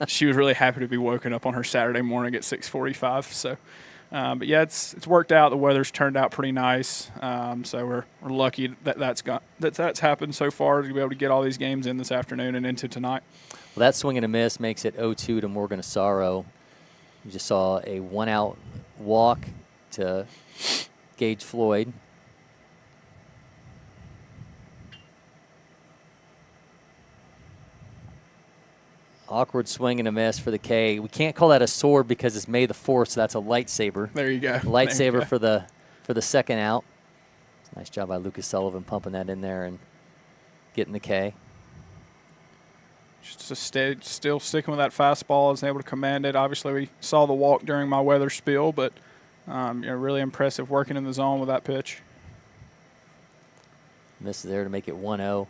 she was really happy to be woken up on her Saturday morning at 6:45. So But yeah, it's worked out. The weather's turned out pretty nice, so we're lucky that's happened so far to be able to get all these games in this afternoon and into tonight. Well, that swing and a miss makes it 0-2 to Morgan Asaro. You just saw a one-out walk to Gage Floyd. Awkward swing and a miss for the K. We can't call that a sword because it's May the 4th, so that's a lightsaber. There you go. Lightsaber for the second out. Nice job by Lucas Sullivan pumping that in there and getting the K. Just still sticking with that fastball, is able to command it. Obviously, we saw the walk during my weather spill, but really impressive working in the zone with that pitch. Miss there to make it 1-0.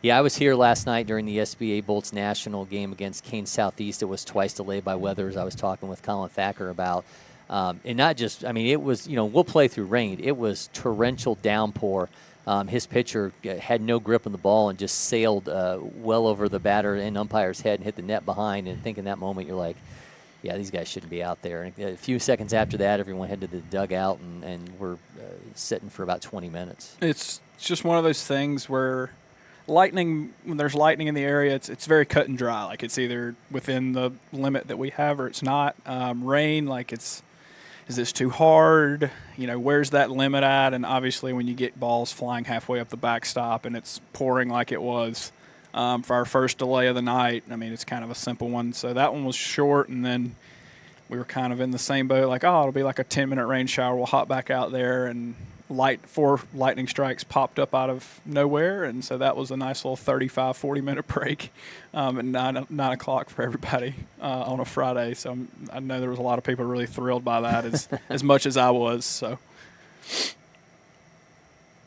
Yeah, I was here last night during the SBA Bolts National game against Kane Southeast. It was twice delayed by weather, as I was talking with Collin Thacker about. And not just, I mean, it was, we'll play through rain. It was torrential downpour. His pitcher had no grip on the ball and just sailed well over the batter and umpire's head and hit the net behind. And I think in that moment you're like, yeah, these guys shouldn't be out there. And a few seconds after that, everyone headed to the dugout and we're sitting for about 20 minutes. It's just one of those things where when there's lightning in the area, it's very cut and dry. Like, it's either within the limit that we have or it's not. Rain, like, is this too hard? Where's that limit at? And obviously when you get balls flying halfway up the backstop and it's pouring like it was for our first delay of the night, I mean, it's kind of a simple one. So that one was short, and then we were kind of in the same boat, like, it'll be like a 10-minute rain shower. We'll hop back out there, and 4 lightning strikes popped up out of nowhere, and so that was a nice little 35, 40-minute break at 9 o'clock for everybody on a Friday. So I know there was a lot of people really thrilled by that as much as I was. So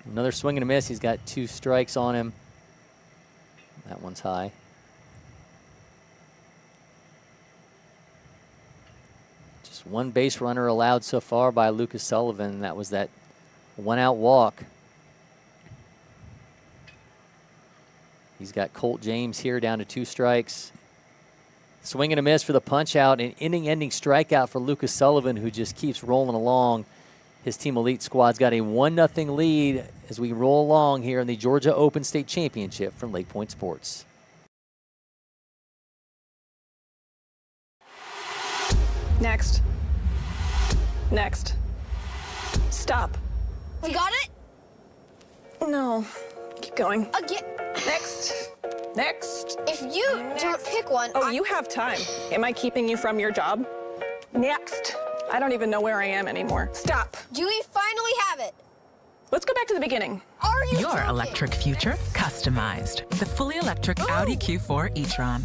another swing and a miss. He's got 2 strikes on him. That one's high. Just 1 base runner allowed so far by Lucas Sullivan. That was that 1-out walk. He's got Colt James here down to 2 strikes. Swing and a miss for the punch out, an inning-ending strikeout for Lucas Sullivan, who just keeps rolling along. His Team Elite squad's got a 1-0 lead as we roll along here in the Georgia Open State Championship from LakePoint Sports. Next. Stop. You got it? No. Keep going. Again. Next. If you don't pick one. Oh, you have time. Am I keeping you from your job? Next. I don't even know where I am anymore. Stop. Do we finally have it? Let's go back to the beginning. Are you Your joking? electric future customized. The fully electric Audi Q4 e-tron.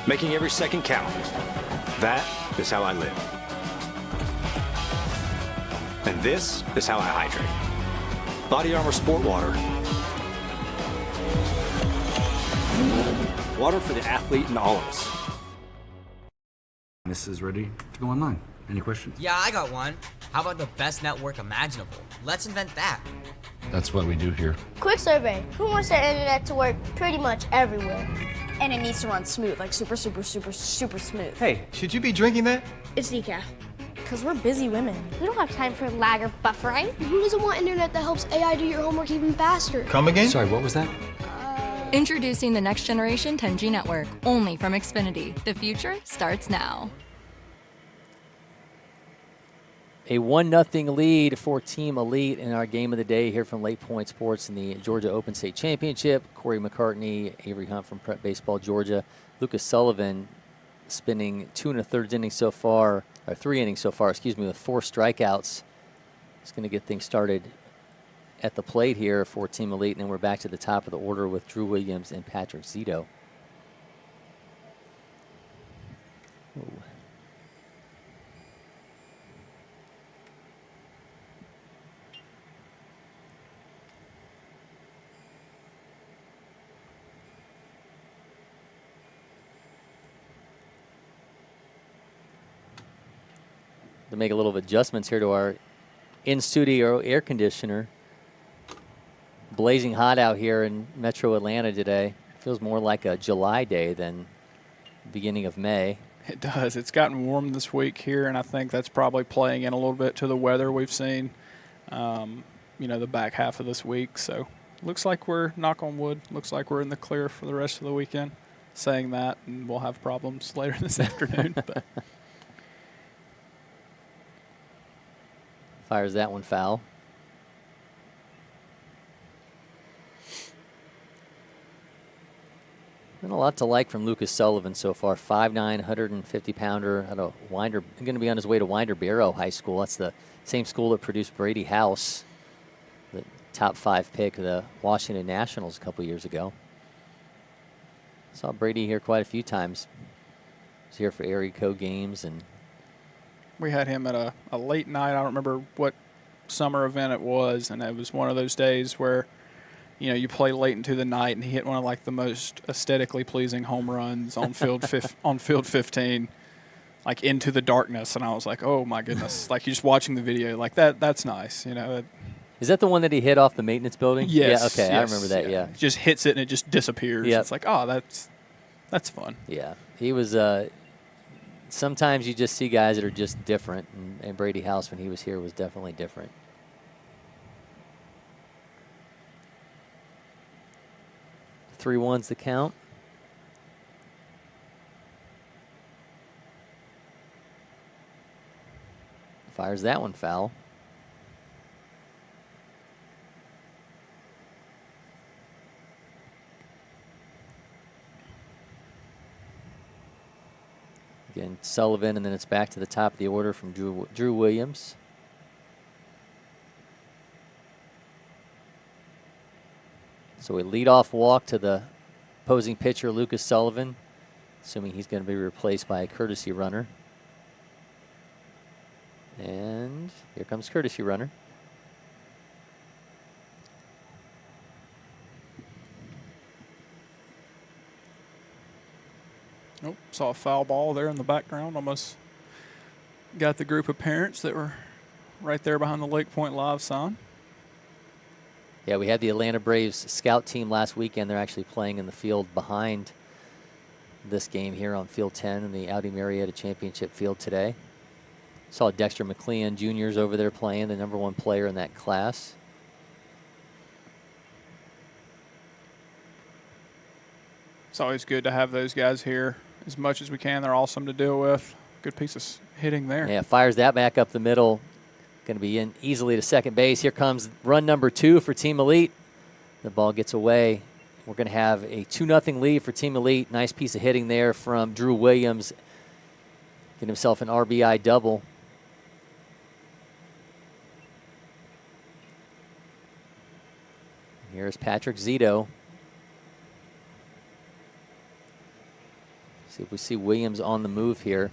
Making every second count. That is how I live. And this is how I hydrate. Body Armor Sport Water. Water for the athlete in all of us. This is ready to go online. Any questions? Yeah, I got one. How about the best network imaginable? Let's invent that. That's what we do here. Quick survey. Who wants their internet to work pretty much everywhere? And it needs to run smooth, like super smooth. Hey, should you be drinking that? It's decaf. Because we're busy women. We don't have time for lag or buffering. Who doesn't want internet that helps AI do your homework even faster? Come again? Sorry, what was that? Introducing the next generation 10G network, only from Xfinity. The future starts now. A 1-0 lead for Team Elite in our game of the day here from LakePoint Sports in the Georgia Open State Championship. Cory McCartney, Avery Hunt from Prep Baseball Georgia. Lucas Sullivan spending 2 1/3 innings so far, or 3 innings so far, with 4 strikeouts. He's going to get things started at the plate here for Team Elite, and then we're back to the top of the order with Drew Williams and Patrick Zito. Ooh. to make a little adjustments here to our in-studio air conditioner. Blazing hot out here in Metro Atlanta today. Feels more like a July day than beginning of May. It does. It's gotten warm this week here, and I think that's probably playing in a little bit to the weather we've seen, the back half of this week. So looks like we're, knock on wood, looks like we're in the clear for the rest of the weekend. Saying that, and we'll have problems later this afternoon. But fires that one foul. Been a lot to like from Lucas Sullivan so far. 5'9", 150-pounder out of Winder. Going to be on his way to Winder Barrow High School. That's the same school that produced Brady House, the top 5 pick of the Washington Nationals a couple years ago. Saw Brady here quite a few times. He's here for Area Code games, and we had him at a late night. I don't remember what summer event it was, and it was one of those days where you play late into the night, and he hit one of like the most aesthetically pleasing home runs on field on field 15, like into the darkness. And I was like, oh my goodness! Like you're just watching the video, like that's nice. Is that the one that he hit off the maintenance building? Yes. Yeah. Okay, yes, I remember that. Yeah. Just hits it and it just disappears. Yep. It's like, oh, that's fun. Yeah. He was. Sometimes you just see guys that are just different, and Brady House, when he was here, was definitely different. Three ones the count. Fires that one foul. Again, Sullivan, and then it's back to the top of the order from Drew Williams. So a leadoff walk to the opposing pitcher, Lucas Sullivan, assuming he's going to be replaced by a courtesy runner. And here comes courtesy runner. Nope, saw a foul ball there in the background. Almost got the group of parents that were right there behind the LakePoint Live sign. Yeah, we had the Atlanta Braves scout team last weekend. They're actually playing in the field behind this game here on Field 10 in the Audi Marietta Championship field today. Saw Dexter McLean Jr.'s over there playing, the #1 player in that class. It's always good to have those guys here as much as we can. They're awesome to deal with. Good piece of hitting there. Yeah, fires that back up the middle. Going to be in easily to second base. Here comes run number 2 for Team Elite. The ball gets away. We're going to have a 2-0 lead for Team Elite. Nice piece of hitting there from Drew Williams. Get himself an RBI double. Here's Patrick Zito. See if we see Williams on the move here.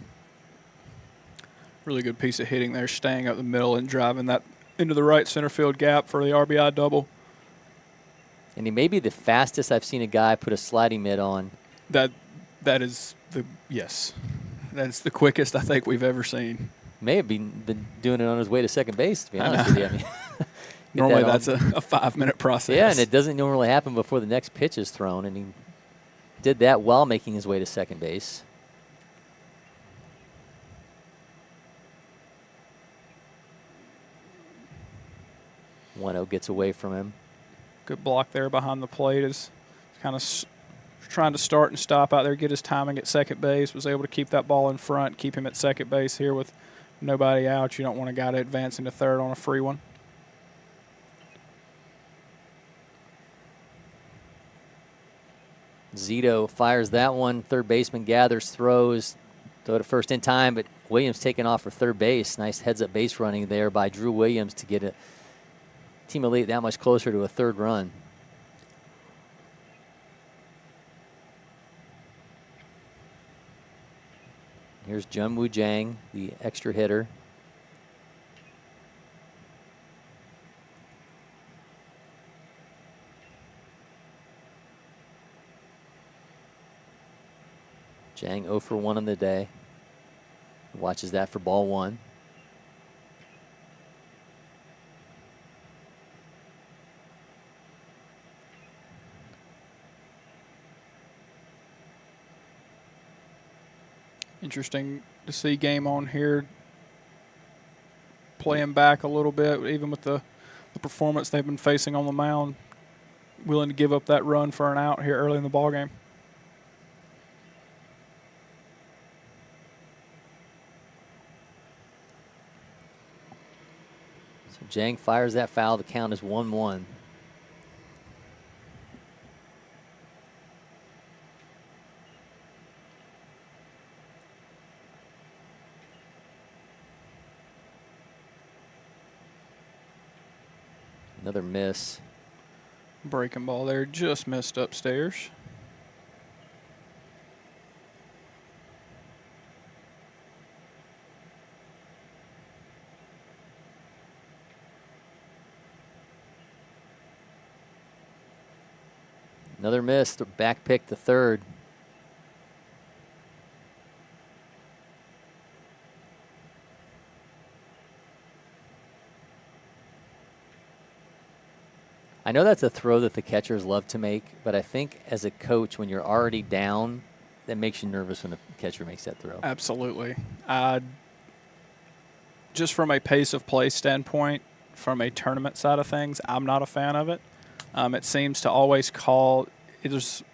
Really good piece of hitting there, staying up the middle and driving that into the right center field gap for the RBI double. And he may be the fastest I've seen a guy put a sliding mid on. That is yes. That's the quickest I think we've ever seen. May have been doing it on his way to second base, to be honest with you. I mean, normally that's a 5-minute process. Yeah, and it doesn't normally happen before the next pitch is thrown, and he did that while making his way to second base. Weno gets away from him. Good block there behind the plate. Is kind of trying to start and stop out there, get his timing at second base. Was able to keep that ball in front, keep him at second base here with nobody out. You don't want a guy to advance into third on a free one. Zito fires that one. Third baseman gathers, throws, throw to first in time, but Williams taking off for third base. Nice heads-up base running there by Drew Williams to get a Team Elite that much closer to a third run. Here's Jungwoo Jang, the extra hitter. Jang 0 for 1 on the day. Watches that for ball 1. Interesting to see Game On here playing back a little bit, even with the performance they've been facing on the mound, willing to give up that run for an out here early in the ballgame. So Jang fires that foul. The count is 1-1. Another miss. Breaking ball there, just missed upstairs. Another miss. The back pick to third. I know that's a throw that the catchers love to make, but I think as a coach, when you're already down, that makes you nervous when the catcher makes that throw. Absolutely. Just from a pace of play standpoint, from a tournament side of things, I'm not a fan of it. It seems to always call – there's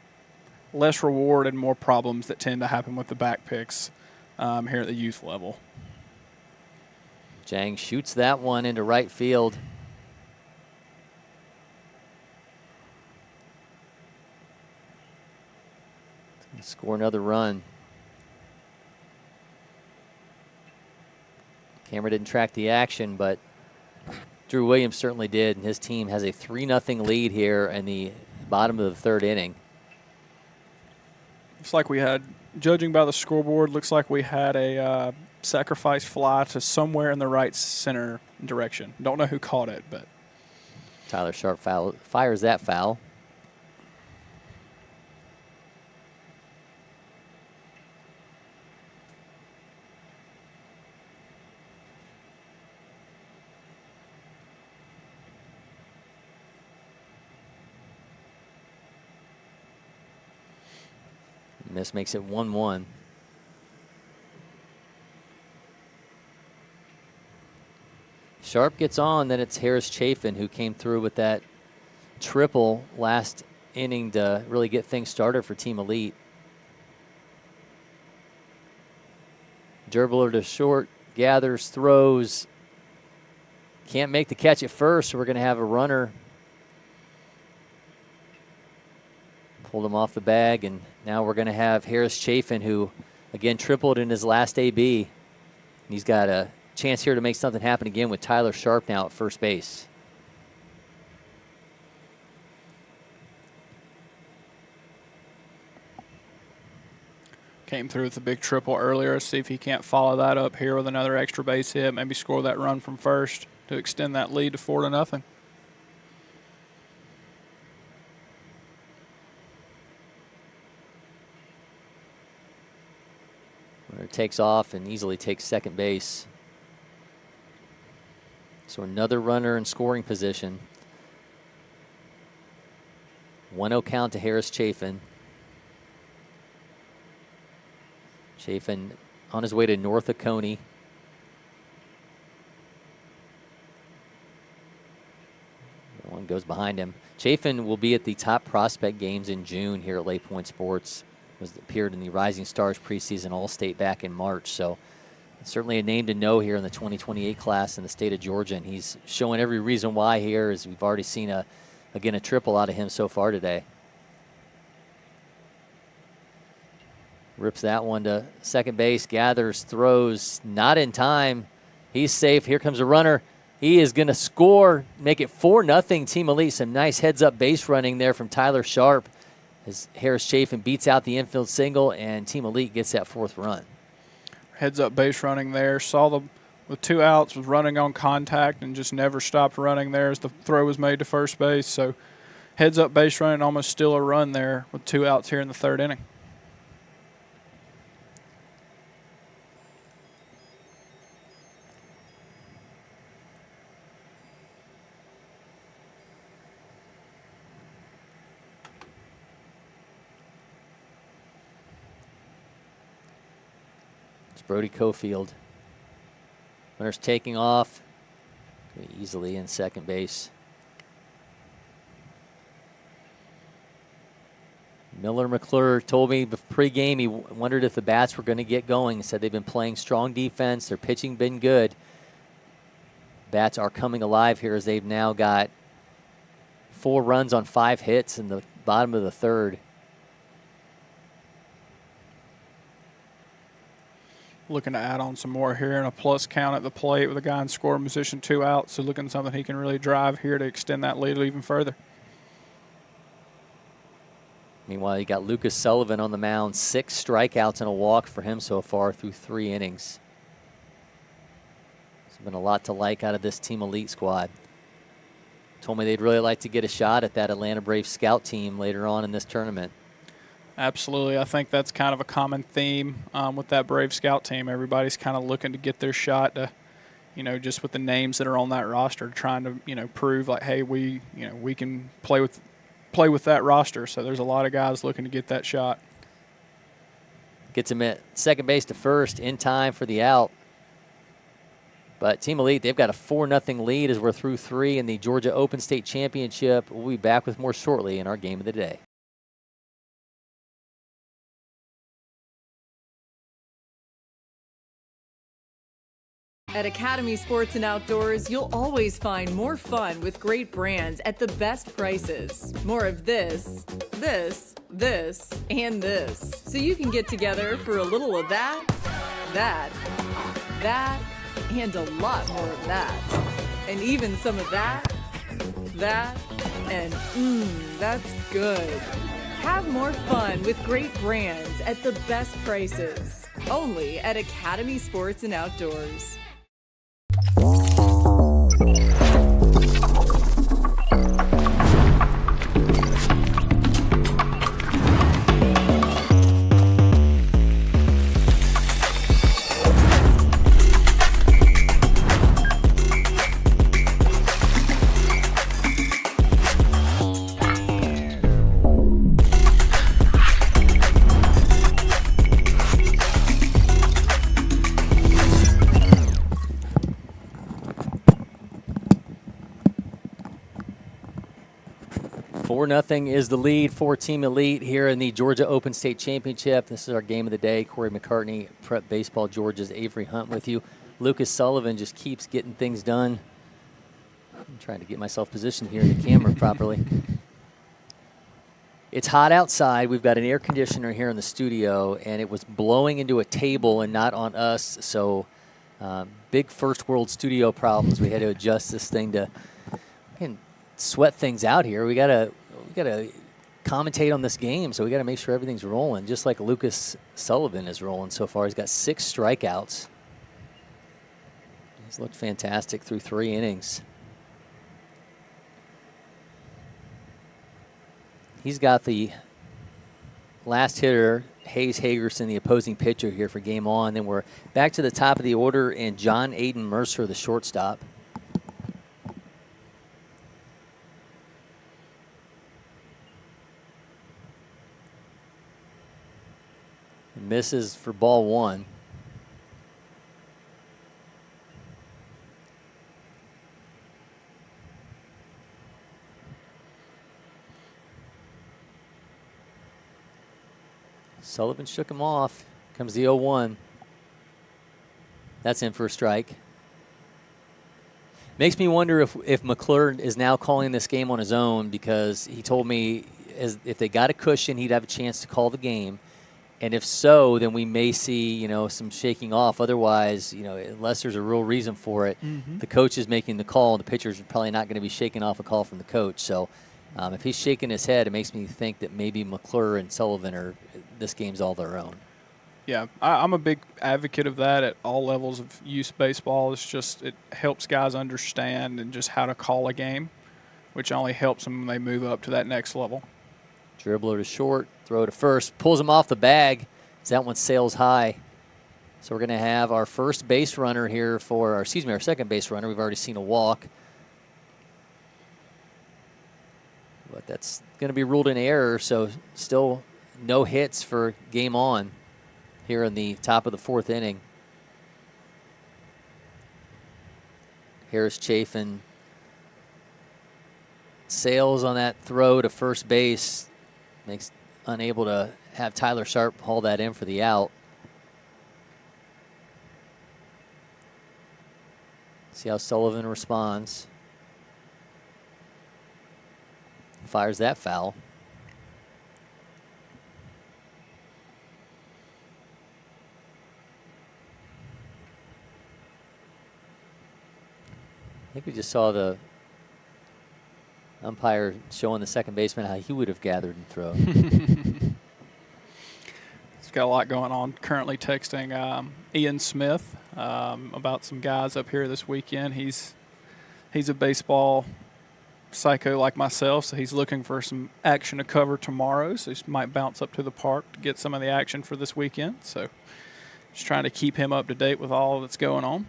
less reward and more problems that tend to happen with the back picks here at the youth level. Jang shoots that one into right field. Score another run. Camera didn't track the action, but Drew Williams certainly did, and his team has a 3-0 lead here in the bottom of the third inning. Looks like we had, judging by the scoreboard, looks like we had a sacrifice fly to somewhere in the right center direction. Don't know who caught it, but Tyler Sharp fires that foul. And this makes it 1-1. Sharp gets on, then it's Harris Chafin who came through with that triple last inning to really get things started for Team Elite. Dribbler to short, gathers, throws. Can't make the catch at first, so we're going to have a runner. Pulled him off the bag, and now we're going to have Harris Chafin, who, again, tripled in his last AB. He's got a chance here to make something happen again with Tyler Sharp now at first base. came through with a big triple earlier. See if he can't follow that up here with another extra base hit, maybe score that run from first to extend that lead to 4-0. Runner takes off and easily takes second base. So another runner in scoring position. 1-0 count to Harris Chafin. Chafin on his way to North Oconee. One goes behind him. Chafin will be at the top prospect games in June here at LakePoint Sports. Appeared in the Rising Stars preseason All-State back in March. So certainly a name to know here in the 2028 class in the state of Georgia. And he's showing every reason why here, as we've already seen a triple out of him so far today. Rips that one to second base, gathers, throws, not in time. He's safe. Here comes a runner. He is going to score, make it 4-0 Team Elite. Some nice heads-up base running there from Tyler Sharp as Harris Chafin beats out the infield single, and Team Elite gets that fourth run. Heads-up base running there. Saw the with 2 outs, was running on contact and just never stopped running there as the throw was made to first base. So heads-up base running, almost still a run there with 2 outs here in the third inning. It's Brody Cofield. Runner's taking off easily in second base. Miller McClure told me pre-game he wondered if the bats were going to get going. He said they've been playing strong defense. Their pitching been good. Bats are coming alive here as they've now got 4 runs on 5 hits in the bottom of the third. Looking to add on some more here and a plus count at the plate with a guy in scoring position, 2 outs. So looking something he can really drive here to extend that lead even further. Meanwhile, you got Lucas Sullivan on the mound, 6 strikeouts and a walk for him so far through 3 innings. There's been a lot to like out of this Team Elite squad. Told me they'd really like to get a shot at that Atlanta Braves scout team later on in this tournament. Absolutely. I think that's kind of a common theme with that Brave scout team. Everybody's kind of looking to get their shot to, just with the names that are on that roster, trying to, prove like, hey, we can play with that roster. So there's a lot of guys looking to get that shot. Gets him at second base to first in time for the out. But Team Elite, they've got a 4-0 lead as we're through 3 in the Georgia Open State Championship. We'll be back with more shortly in our game of the day. At Academy Sports and Outdoors, you'll always find more fun with great brands at the best prices. More of this, and this. So you can get together for a little of that, and a lot more of that. And even some of that, and that's good. Have more fun with great brands at the best prices. Only at Academy Sports and Outdoors. Nothing is the lead for Team Elite here in the Georgia Open State Championship. This is our game of the day. Cory McCartney, Prep Baseball Georgia's Avery Hunt with you. Lucas Sullivan just keeps getting things done. I'm trying to get myself positioned here in the camera properly. It's hot outside. We've got an air conditioner here in the studio, and it was blowing into a table and not on us. So big first world studio problems. We had to adjust this thing to sweat things out here. We gotta commentate on this game, so we gotta make sure everything's rolling, just like Lucas Sullivan is rolling so far. He's got 6 strikeouts. He's looked fantastic through 3 innings. He's got the last hitter, Hayes Hagerson, the opposing pitcher here for game on. Then we're back to the top of the order, and John Aiden Mercer, the shortstop. Misses for ball 1. Sullivan shook him off. Comes the 0-1. That's in for a strike. Makes me wonder if McClure is now calling this game on his own, because he told me if they got a cushion, he'd have a chance to call the game. And if so, then we may see, some shaking off. Otherwise, unless there's a real reason for it, the coach is making the call. The pitcher's probably not going to be shaking off a call from the coach. So if he's shaking his head, it makes me think that maybe McClure and Sullivan this game's all their own. Yeah, I'm a big advocate of that at all levels of youth baseball. It helps guys understand and just how to call a game, which only helps them when they move up to that next level. Dribbler to short, throw to first, pulls him off the bag as that one sails high. So we're going to have our first base runner here our second base runner. We've already seen a walk. But that's going to be ruled an error, so still no hits for game on. here in the top of the 4th inning. Harris Chafin sails on that throw to first base, makes unable to have Tyler Sharp haul that in for the out. See how Sullivan responds. Fires that foul. I think we just saw the umpire showing the second baseman how he would have gathered and thrown. He's got a lot going on. Currently texting Ian Smith about some guys up here this weekend. He's a baseball psycho like myself, so he's looking for some action to cover tomorrow. So he might bounce up to the park to get some of the action for this weekend. So just trying to keep him up to date with all that's going on.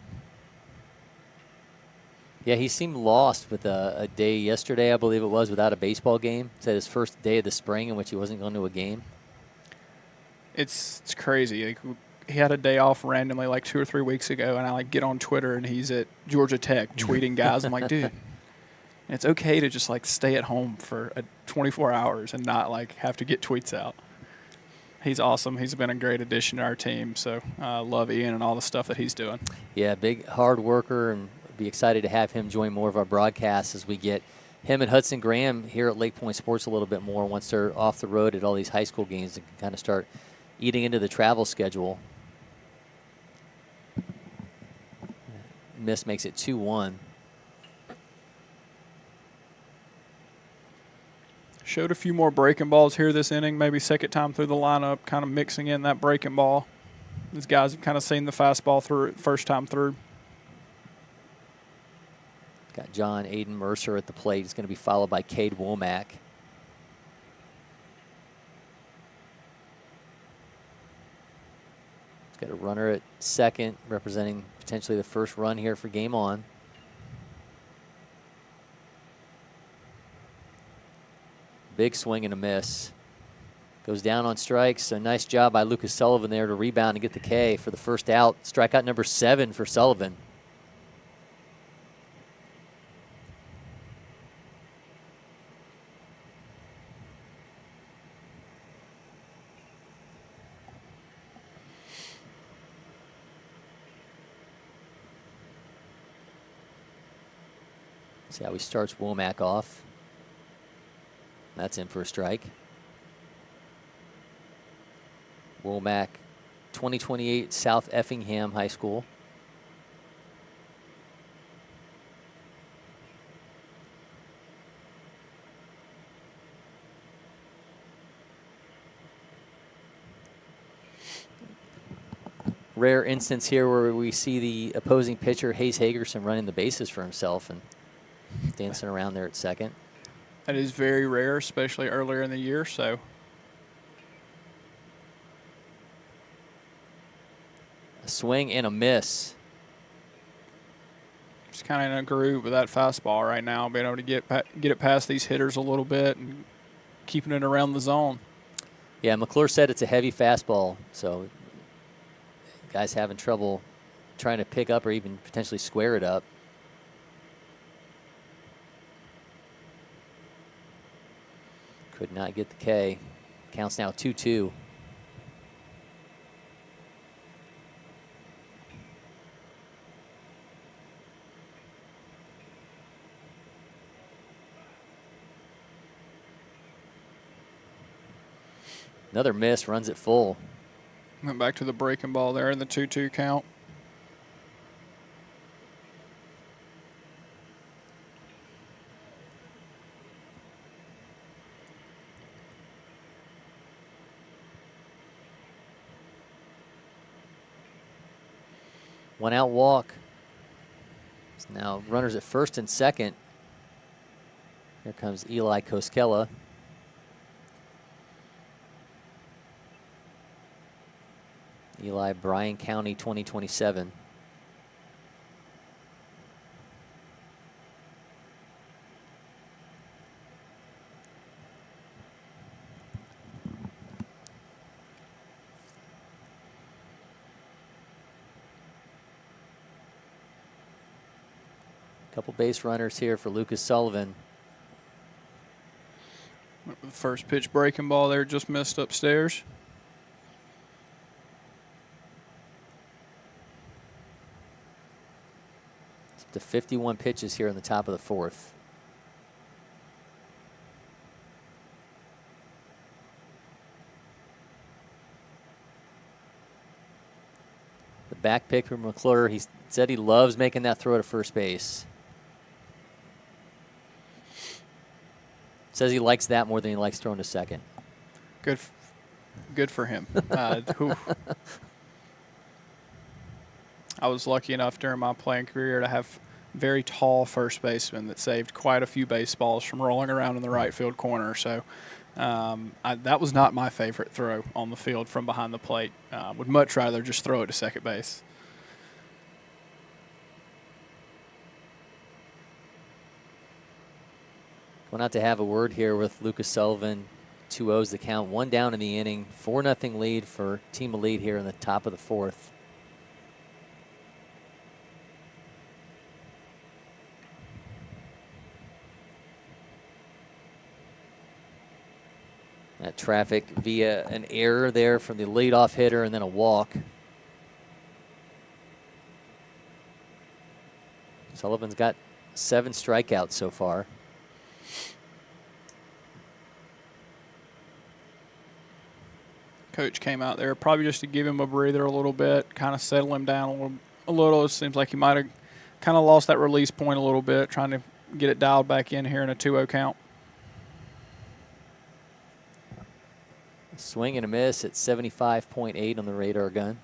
Yeah, he seemed lost with a day yesterday, I believe it was, without a baseball game. Said his first day of the spring in which he wasn't going to a game. It's crazy. Like, he had a day off randomly like 2 or 3 weeks ago, and I get on Twitter and he's at Georgia Tech tweeting guys. I'm like, dude, it's okay to just stay at home for 24 hours and not have to get tweets out. He's awesome. He's been a great addition to our team. So love Ian and all the stuff that he's doing. Yeah, big hard worker, and be excited to have him join more of our broadcasts as we get him and Hudson Graham here at LakePoint Sports a little bit more once they're off the road at all these high school games and can kind of start eating into the travel schedule. Miss makes it 2-1. Showed a few more breaking balls here this inning, maybe second time through the lineup, kind of mixing in that breaking ball. These guys have kind of seen the fastball through first time through. Got John Aiden Mercer at the plate. He's going to be followed by Cade Womack. He's got a runner at second, representing potentially the first run here for game on. Big swing and a miss. Goes down on strikes. A nice job by Lucas Sullivan there to rebound and get the K for the first out. Strikeout number 7 for Sullivan. See how he starts Womack off. That's in for a strike. Womack, 2028 South Effingham High School. Rare instance here where we see the opposing pitcher, Hayes Hagerson, running the bases for himself and dancing around there at second. That is very rare, especially earlier in the year. So a swing and a miss. Just kind of in a groove with that fastball right now, being able to get it past these hitters a little bit and keeping it around the zone. Yeah, McClure said it's a heavy fastball, so guys having trouble trying to pick up or even potentially square it up. Could not get the K. Counts now 2-2. Another miss, runs it full. Went back to the breaking ball there in the 2-2 count. One out walk. So now runners at first and second. Here comes Eli Koskela. Eli, Bryan County 2027. Couple base runners here for Lucas Sullivan. The first pitch breaking ball there just missed upstairs. It's up to 51 pitches here in the top of the fourth. The back pick from McClure. He said he loves making that throw to first base. Says he likes that more than he likes throwing to second. Good for him. I was lucky enough during my playing career to have very tall first basemen that saved quite a few baseballs from rolling around in the right field corner. So that was not my favorite throw on the field from behind the plate. Would much rather just throw it to second base. Going out to have a word here with Lucas Sullivan. 2-0's the count. 1 down in the inning. 4-0 lead for Team Elite here in the top of the fourth. That traffic via an error there from the leadoff hitter and then a walk. Sullivan's got 7 strikeouts so far. Coach came out there probably just to give him a breather a little bit, kind of settle him down a little. It seems like he might have kind of lost that release point a little bit, trying to get it dialed back in here in a 2-0 count. Swing and a miss at 75.8 on the radar gun.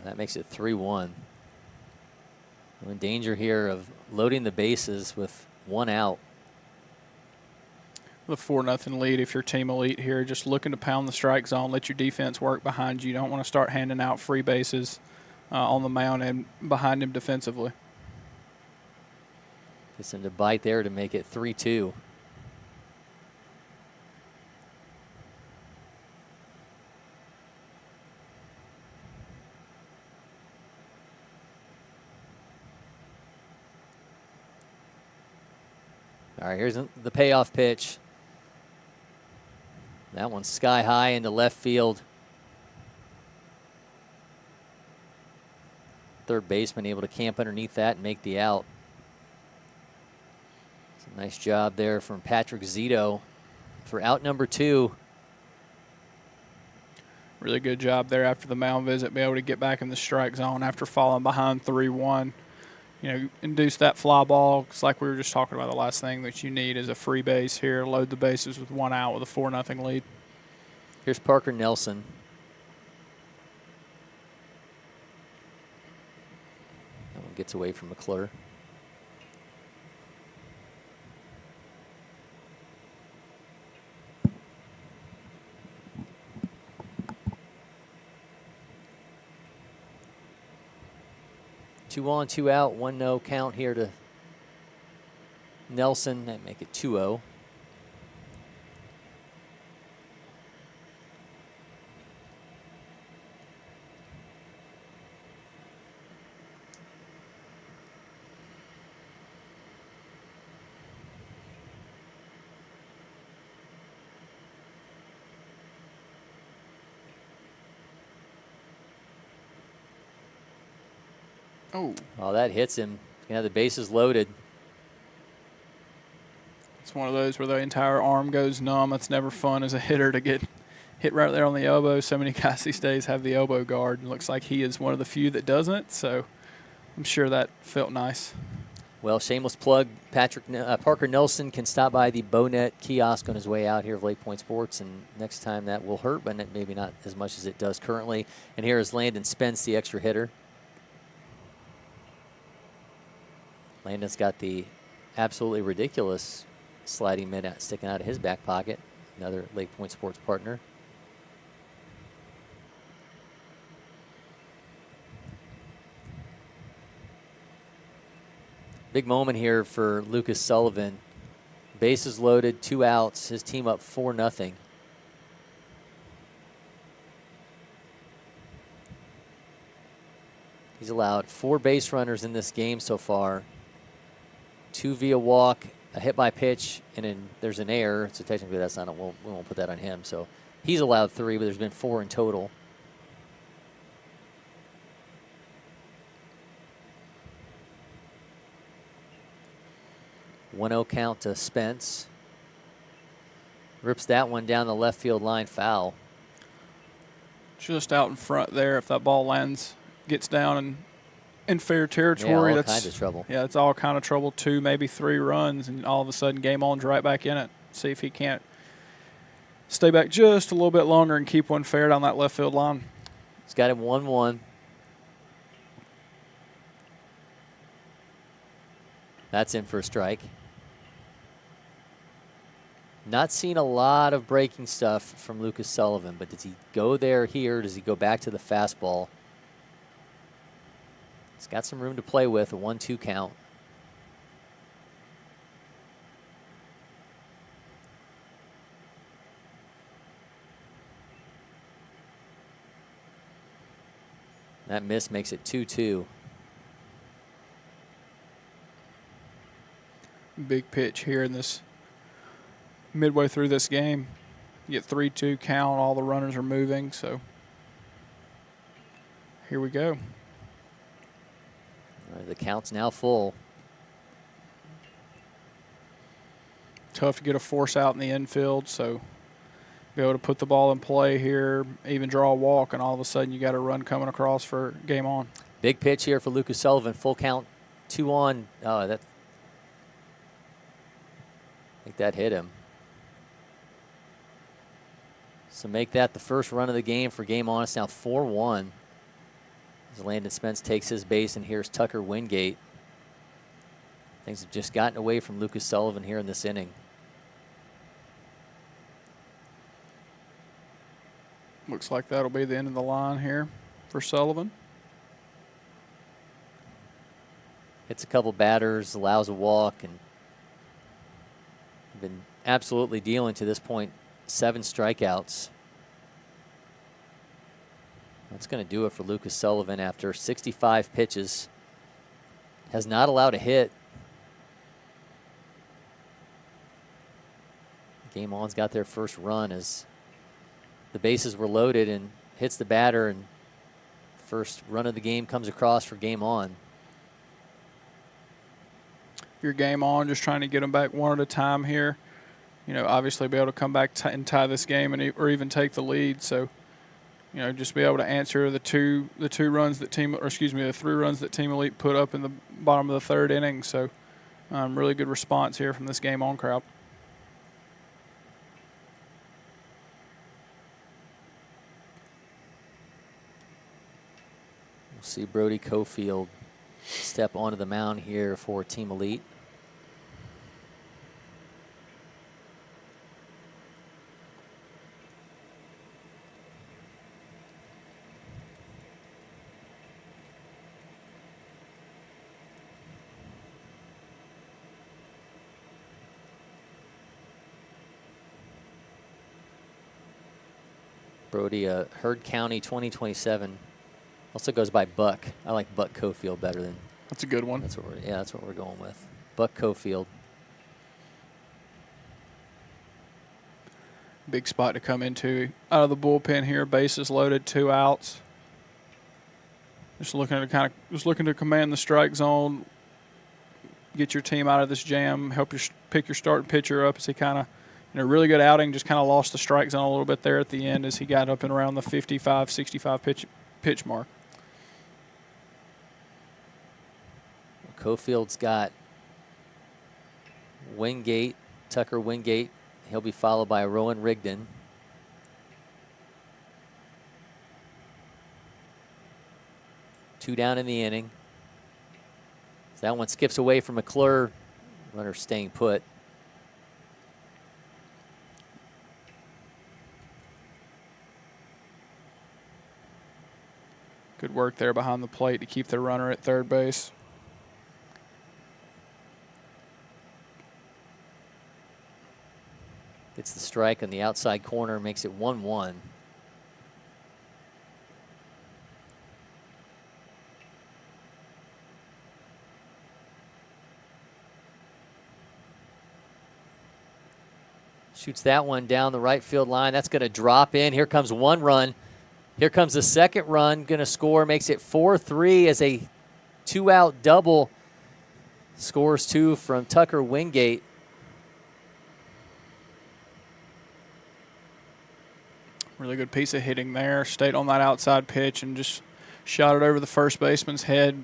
That makes it 3-1. We're in danger here of loading the bases with 1 out. The 4-0 lead if you're Team Elite here, just looking to pound the strike zone, let your defense work behind you. You don't want to start handing out free bases on the mound and behind him defensively. Gets him to bite there to make it 3-2. All right, here's the payoff pitch. That one's sky high into left field. Third baseman able to camp underneath that and make the out. It's a nice job there from Patrick Zito for out number 2. Really good job there after the mound visit, be able to get back in the strike zone after falling behind 3-1. You know, induce that fly ball. It's like we were just talking about. The last thing that you need is a free base here. Load the bases with 1 out with a 4-0 lead. Here's Parker Nelson. That one gets away from McClure. Two on, 2 out, 1-0 count here to Nelson. That make it 2-0. Oh, that hits him. He's gonna have the bases loaded. It's one of those where the entire arm goes numb. It's never fun as a hitter to get hit right there on the elbow. So many guys these days have the elbow guard. It looks like he is one of the few that doesn't. So I'm sure that felt nice. Well, shameless plug, Parker Nelson can stop by the Bonet kiosk on his way out here of LakePoint Sports, and next time that will hurt, but maybe not as much as it does currently. And here is Landon Spence, the extra hitter. Landon's got the absolutely ridiculous sliding mitt sticking out of his back pocket. Another LakePoint Sports partner. Big moment here for Lucas Sullivan. bases loaded, 2 outs. His team up 4-0. He's allowed 4 base runners in this game so far. 2 via walk, a hit by pitch, and then there's an error. So technically that's not, we won't put that on him. So he's allowed 3, but there's been 4 in total. One-0 count to Spence. Rips that one down the left field line, foul. Just out in front there. If that ball lands, gets down and in fair territory, all that's kinds of trouble. Yeah, it's all kind of trouble. 2, maybe 3 runs, and all of a sudden, game on's right back in it. See if he can't stay back just a little bit longer and keep one fair down that left field line. He's got him 1-1. That's in for a strike. Not seen a lot of breaking stuff from Lucas Sullivan, but does he go there here? Does he go back to the fastball? He's got some room to play with, a 1-2 count. That miss makes it 2-2. Big pitch here in this midway through this game. You get 3-2 count, all the runners are moving, so here we go. All right, the count's now full. Tough to get a force out in the infield, so be able to put the ball in play here, even draw a walk, and all of a sudden you got a run coming across for game on. Big pitch here for Lucas Sullivan, full count, 2 on. Oh, that, I think that hit him. So make that the first run of the game for game on. It's now 4-1. As Landon Spence takes his base, and here's Tucker Wingate. Things have just gotten away from Lucas Sullivan here in this inning. Looks like that'll be the end of the line here for Sullivan. Hits a couple batters, allows a walk, and been absolutely dealing to this point 7 strikeouts. That's going to do it for Lucas Sullivan after 65 pitches. Has not allowed a hit. Game on's got their first run as the bases were loaded and hits the batter, and first run of the game comes across for game on. Your game on, just trying to get them back one at a time here. You know, obviously be able to come back and tie this game or even take the lead. So, you know, just be able to answer the 3 runs that Team Elite put up in the bottom of the 3rd inning. So, really good response here from this game on crowd. We'll see Brody Cofield step onto the mound here for Team Elite. Brody, Heard County 2027. Also goes by Buck. I like Buck Cofield better than. That's a good one. That's what we're going with. Buck Cofield. Big spot to come into out of the bullpen here. Bases loaded, 2 outs. Just looking to command the strike zone, get your team out of this jam, help pick your starting pitcher up as he kind of. Really good outing, just kind of lost the strike zone a little bit there at the end as he got up and around the 55, 65 pitch mark. Cofield's got Wingate, Tucker Wingate. He'll be followed by Rowan Rigdon. Two down in the inning. So that one skips away from McClure. Runner staying put. Good work there behind the plate to keep the runner at third base. Gets the strike on the outside corner, makes it 1-1. Shoots that one down the right field line. That's going to drop in. Here comes one run. Here comes the second run. Going to score. Makes it 4-3 as a 2-out double. Scores 2 from Tucker Wingate. Really good piece of hitting there. Stayed on that outside pitch and just shot it over the first baseman's head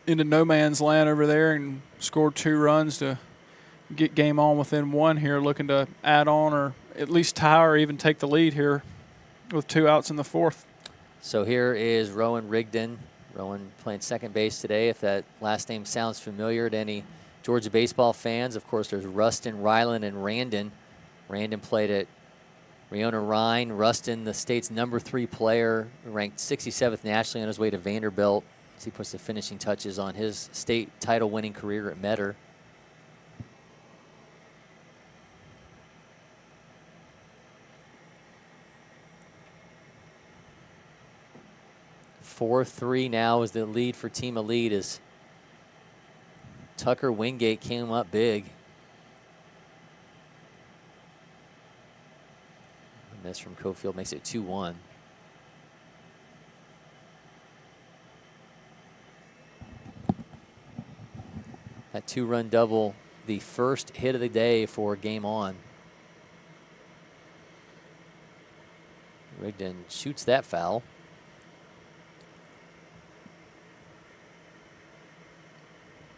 into no man's land over there and scored 2 runs to get game on within 1 here, looking to add on or at least tie or even take the lead here with 2 outs in the 4th. So here is Rowan Rigdon. Rowan playing second base today. If that last name sounds familiar to any Georgia baseball fans, of course, there's Rustin, Ryland, and Randon. Randon played at Riona Rhine. Rustin, the state's #3 player, ranked 67th nationally on his way to Vanderbilt as he puts the finishing touches on his state title-winning career at Metter. 4-3 now is the lead for Team Elite as Tucker Wingate came up big. A miss from Cofield makes it 2-1. That 2-run double, the first hit of the day for Game On. Rigdon shoots that foul.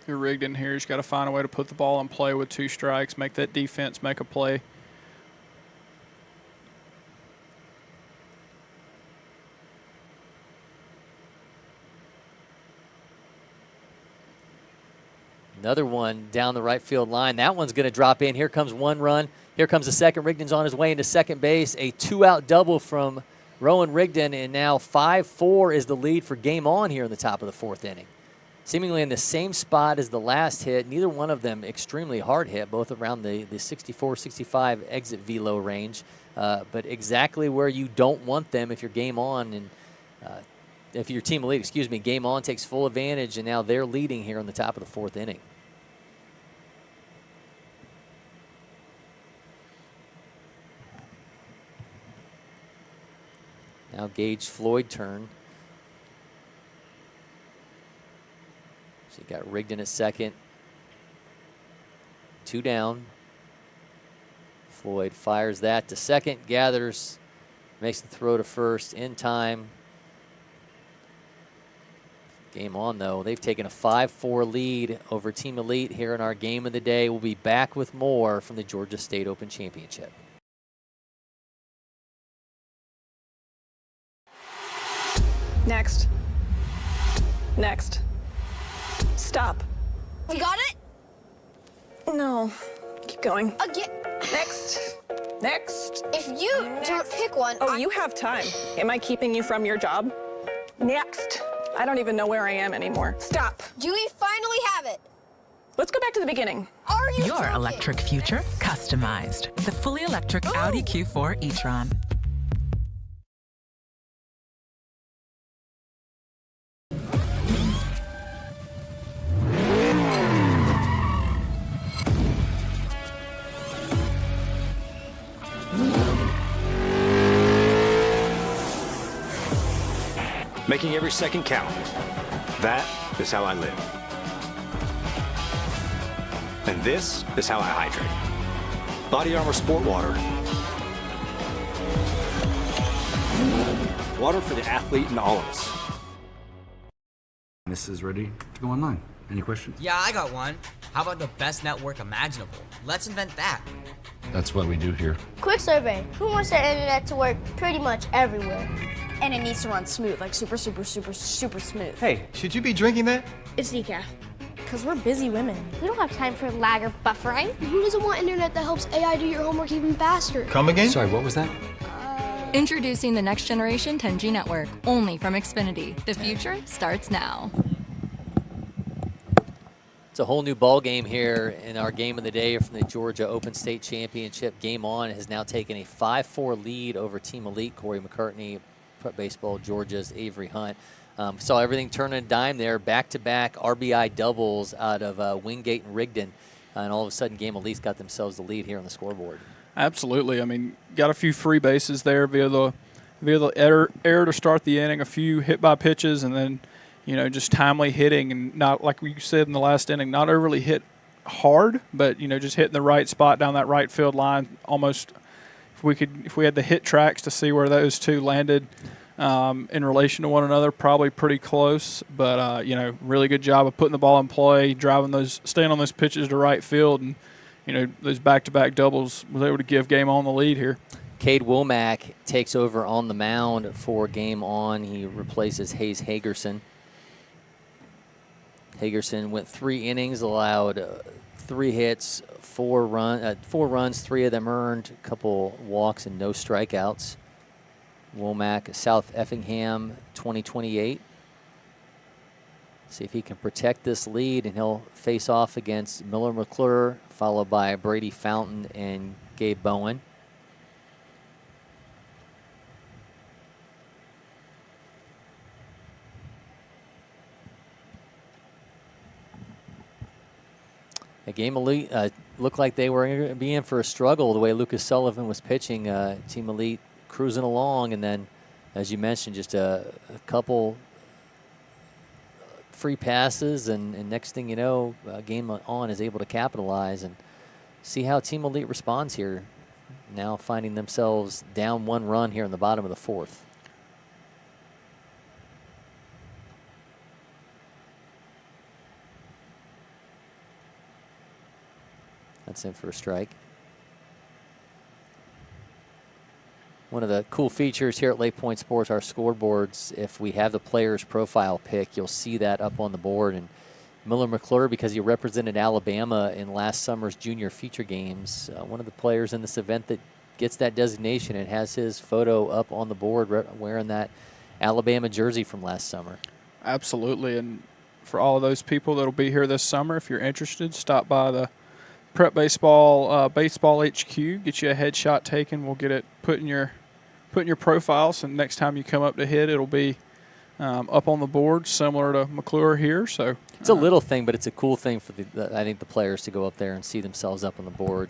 You're rigged in here. He's got to find a way to put the ball in play with 2 strikes, make that defense make a play. Another one down the right field line. That one's going to drop in. Here comes 1 run. Here comes the second. Rigdon's on his way into second base. A 2-out double from Rowan Rigdon, and now 5-4 is the lead for Game On here in the top of the 4th inning. Seemingly in the same spot as the last hit. Neither one of them extremely hard hit, both around the 64-65 exit velo range, but exactly where you don't want them if you're Game On and if you're Team Elite, excuse me. Game On takes full advantage, and now they're leading here on the top of the 4th inning. Now Gage Floyd turn. So you got Rigdon at second. 2 down. Floyd fires that to second, gathers, makes the throw to first in time. Game On, though. They've taken a 5-4 lead over Team Elite here in our game of the day. We'll be back with more from the Georgia State Open Championship. Next. Next. Stop. You got it? No. Keep going. Again. Next. Next. If you don't pick one. Oh, you have time. Am I keeping you from your job? Next. I don't even know where I am anymore. Stop. Do we finally have it? Let's go back to the beginning. Are you Your joking? electric future customized. The fully electric Audi Q4 e-tron. Making every second count. That is how I live. And this is how I hydrate. Body Armor Sport Water. Water for the athlete and all of us. This is ready to go online. Any questions? Yeah, I got one. How about the best network imaginable? Let's invent that. That's what we do here. Quick survey. Who wants their internet to work pretty much everywhere? And it needs to run smooth, like super smooth. Hey, should you be drinking that? It's decaf. Because we're busy women. We don't have time for lag or buffering. Who doesn't want internet that helps AI do your homework even faster? Come again? Sorry, what was that? Introducing the next generation 10G network, only from Xfinity. The future starts now. It's a whole new ball game here in our game of the day from the Georgia Open State Championship. Game On has now taken a 5-4 lead over Team Elite, Cory McCartney, Prep Baseball, Georgia's Avery Hunt. Saw everything turn a dime there. Back-to-back RBI doubles out of Wingate and Rigdon. And all of a sudden, Game Elite's got themselves the lead here on the scoreboard. Absolutely. I mean, got a few free bases there via the error to start the inning, a few hit-by pitches, and then just timely hitting, and not, like we said in the last inning, not overly hit hard, but, just hitting the right spot down that right field line. Almost, if we had the hit tracks to see where those two landed in relation to one another, probably pretty close. But, really good job of putting the ball in play, staying on those pitches to right field, and, those back-to-back doubles was able to give Game On the lead here. Cade Womack takes over on the mound for Game On. He replaces Hayes Hagerson. Hagerson went 3 innings, allowed 3 hits, 4 runs, 3 of them earned, a couple walks and no strikeouts. Womack, South Effingham, 2028. See if he can protect this lead, and he'll face off against Miller McClure, followed by Brady Fountain and Gabe Bowen. The Game Elite looked like they were going to be in for a struggle the way Lucas Sullivan was pitching. Team Elite cruising along, and then, as you mentioned, just a couple free passes, and next thing you know, Game On is able to capitalize and see how Team Elite responds here. Now finding themselves down 1 run here in the bottom of the 4th. That's in for a strike. One of the cool features here at LakePoint Sports, our scoreboards, if we have the player's profile pick, you'll see that up on the board. And Miller McClure, because he represented Alabama in last summer's junior feature games, one of the players in this event that gets that designation and has his photo up on the board wearing that Alabama jersey from last summer. Absolutely. And for all of those people that will be here this summer, if you're interested, stop by the Prep Baseball Baseball HQ, get you a headshot taken. We'll get it put in your profile, so next time you come up to hit, it'll be up on the board, similar to McClure here. So it's a little thing, but it's a cool thing for I think the players to go up there and see themselves up on the board,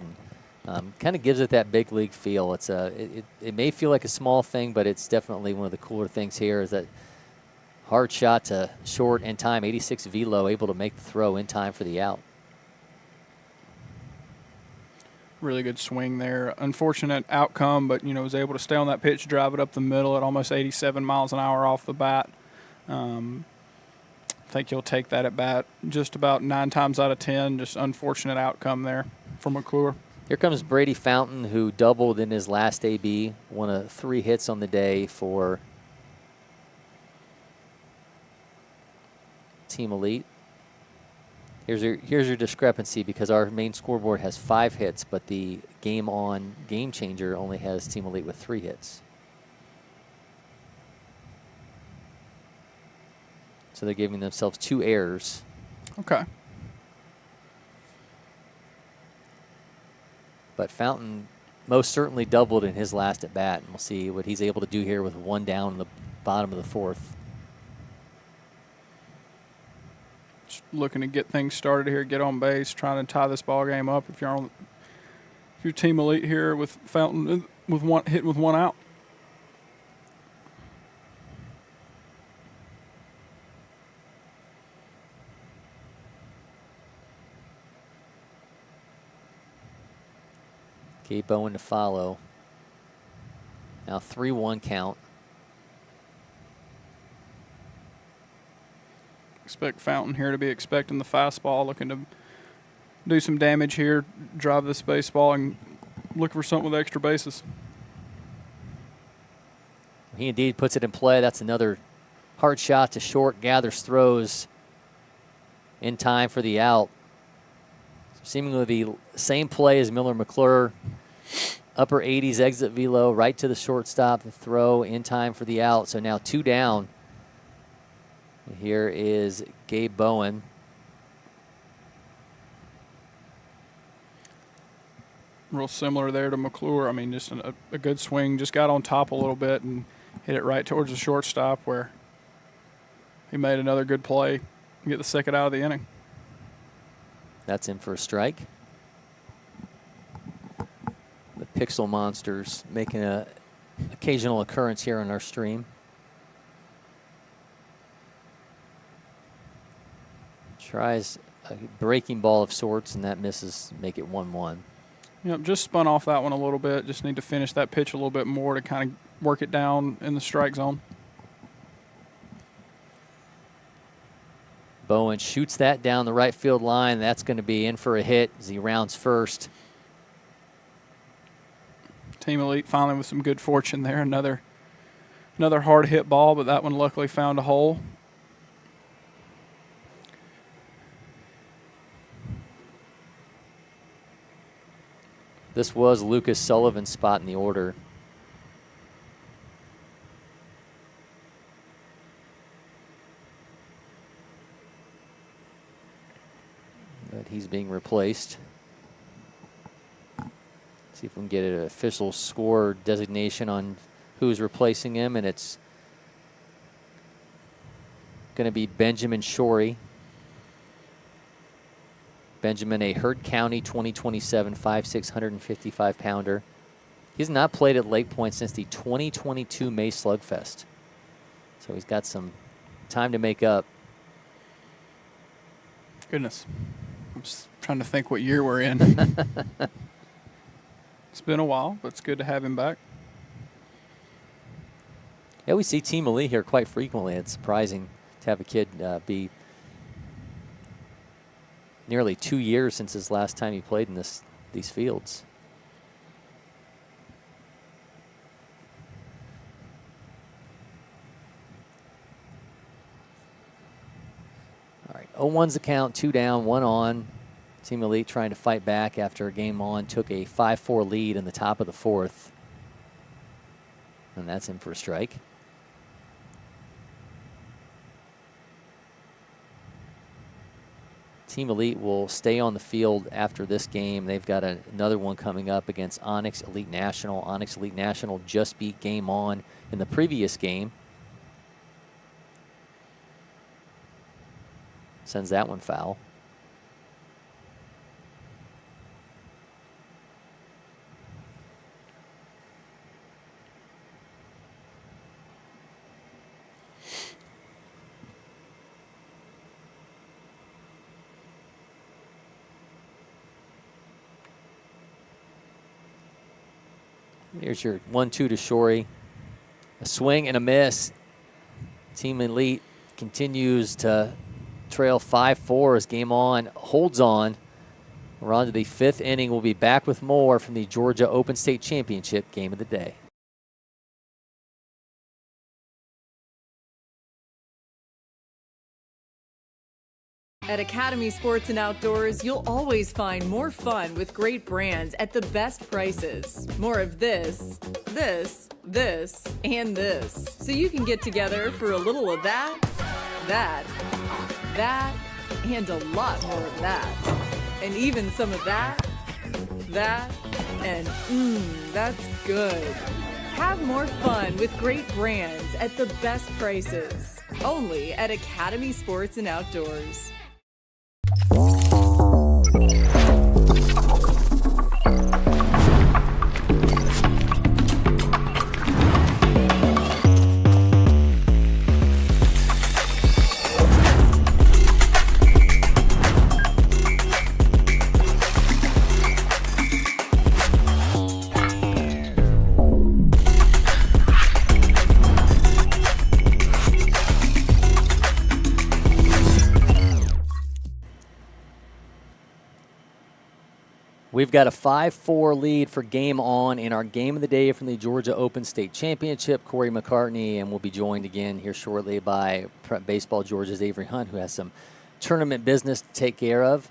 and kind of gives it that big league feel. It's it may feel like a small thing, but it's definitely one of the cooler things here. Is that hard shot to short in time, 86 velo, able to make the throw in time for the out. Really good swing there. Unfortunate outcome, but was able to stay on that pitch, drive it up the middle at almost 87 miles an hour off the bat. I think you'll take that at bat just about 9 times out of 10. Just unfortunate outcome there for McClure. Here comes Brady Fountain, who doubled in his last AB, one of 3 hits on the day for Team Elite. Here's your discrepancy, because our main scoreboard has 5 hits, but the Game On Game Changer only has Team Elite with 3 hits. So they're giving themselves 2 errors. Okay. But Fountain most certainly doubled in his last at bat, and we'll see what he's able to do here with 1 down in the bottom of the 4th. Looking to get things started here, get on base, trying to tie this ball game up. If you're Team Elite here with Fountain with one out. Gabe Bowen to follow. Now 3-1 count. Expect Fountain here to be expecting the fastball, looking to do some damage here, drive this baseball, and look for something with extra bases. He indeed puts it in play. That's another hard shot to short, gathers throws in time for the out. Seemingly the same play as Miller McClure. Upper 80s exit velo, right to the shortstop, the throw in time for the out. So now 2 down. Here is Gabe Bowen. real similar there to McClure. I mean, just a good swing. Just got on top a little bit and hit it right towards the shortstop where he made another good play and get the second out of the inning. That's in for a strike. The Pixel Monsters making an occasional occurrence here on our stream. Tries a breaking ball of sorts, and that misses, make it 1-1. Yep, just spun off that one a little bit. Just need to finish that pitch a little bit more to kind of work it down in the strike zone. Bowen shoots that down the right field line. That's going to be in for a hit as he rounds first. Team Elite finally with some good fortune there. Another hard hit ball, but that one luckily found a hole. This was Lucas Sullivan's spot in the order. But he's being replaced. See if we can get an official score designation on who's replacing him, and it's going to be Benjamin Shorey. Benjamin, a Heard County 2027 5'6", 155-pounder. He's not played at LakePoint since the 2022 May Slugfest. So he's got some time to make up. Goodness. I'm just trying to think what year we're in. It's been a while, but it's good to have him back. Yeah, we see Team Elite here quite frequently. It's surprising to have a kid be nearly 2 years since his last time he played in these fields. All right, 0-1's the count, 2 down, 1 on. Team Elite trying to fight back after a game on, took a 5-4 lead in the top of the fourth. And that's in for a strike. Team Elite will stay on the field after this game. They've got another one coming up against Onyx Elite National. Onyx Elite National just beat Game On in the previous game. Sends that one foul. Here's your 1-2 to Shorey. A swing and a miss. Team Elite continues to trail 5-4 as Game On holds on. We're on to the 5th inning. We'll be back with more from the Georgia Open State Championship Game of the Day. At Academy Sports and Outdoors, you'll always find more fun with great brands at the best prices. More of this, and this. So you can get together for a little of that, and a lot more of that. And even some of that, and that's good. Have more fun with great brands at the best prices. Only at Academy Sports and Outdoors. We've got a 5-4 lead for Game On in our Game of the Day from the Georgia Open State Championship. Cory McCartney, and we'll be joined again here shortly by Baseball Georgia's Avery Hunt, who has some tournament business to take care of.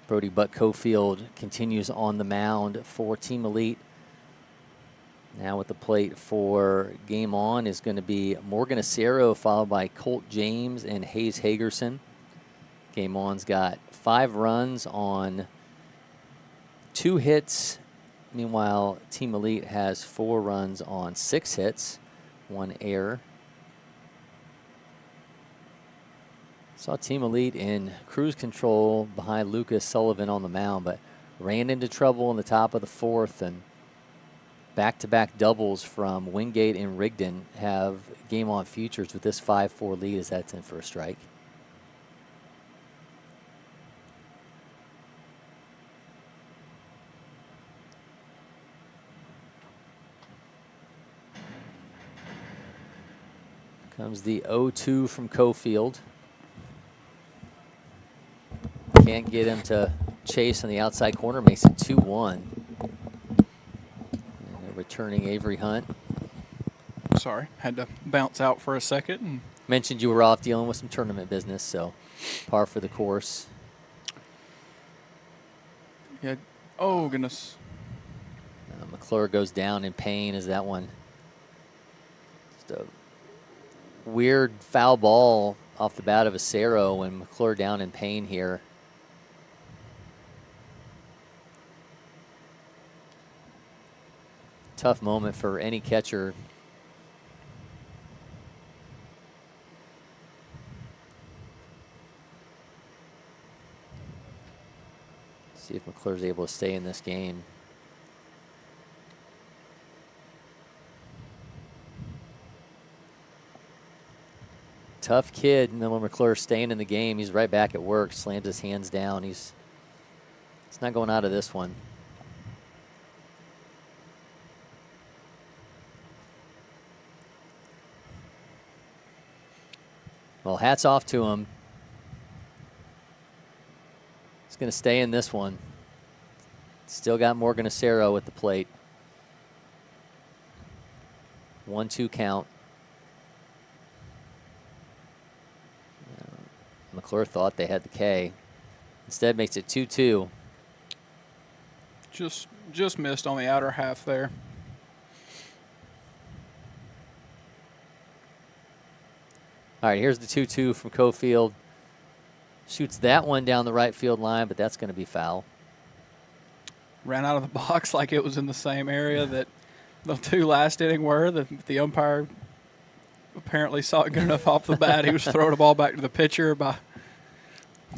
Brody Buck Cofield continues on the mound for Team Elite. Now at the plate for Game On is going to be Morgan Acero, followed by Colt James and Hayes Hagerson. Game On's got 5 runs on 2 hits. Meanwhile, Team Elite has 4 runs on 6 hits, 1 error. Saw Team Elite in cruise control behind Lucas Sullivan on the mound, but ran into trouble in the top of the 4th, and back-to-back doubles from Wingate and Rigdon have game-on futures with this 5-4 lead as that's in for a strike. Comes the 0-2 from Cofield. Can't get him to chase on the outside corner, makes it 2-1. Returning Avery Hunt. Sorry, had to bounce out for a second. And mentioned you were off dealing with some tournament business, so par for the course. Yeah. Oh, goodness. McClure goes down in pain as that one. Just a weird foul ball off the bat of Acero, and McClure down in pain here. Tough moment for any catcher. See if McClure's able to stay in this game. Tough kid, Miller McClure, staying in the game. He's right back at work, slams his hands down. He's not going out of this one. Well, hats off to him. He's going to stay in this one. Still got Morgan Acero at the plate. 1-2 count. McClure thought they had the K. Instead makes it 2-2. Just missed on the outer half there. All right, here's the 2-2 from Cofield. Shoots that one down the right field line, but that's going to be foul. Ran out of the box like it was in the same area that the 2 last inning were. The umpire apparently saw it good enough off the bat. He was throwing the ball back to the pitcher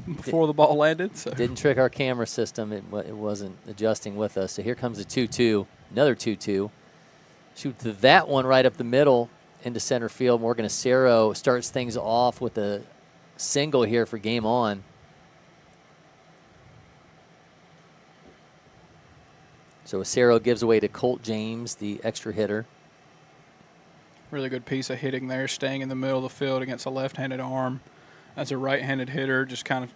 before the ball landed. So. Didn't trick our camera system. It wasn't adjusting with us. So here comes the 2-2, another 2-2. Shoots that one right up the middle into center field. Morgan Acero starts things off with a single here for game on. So Acero gives away to Colt James, the extra hitter. Really good piece of hitting there, staying in the middle of the field against a left-handed arm. As a right-handed hitter, just kind of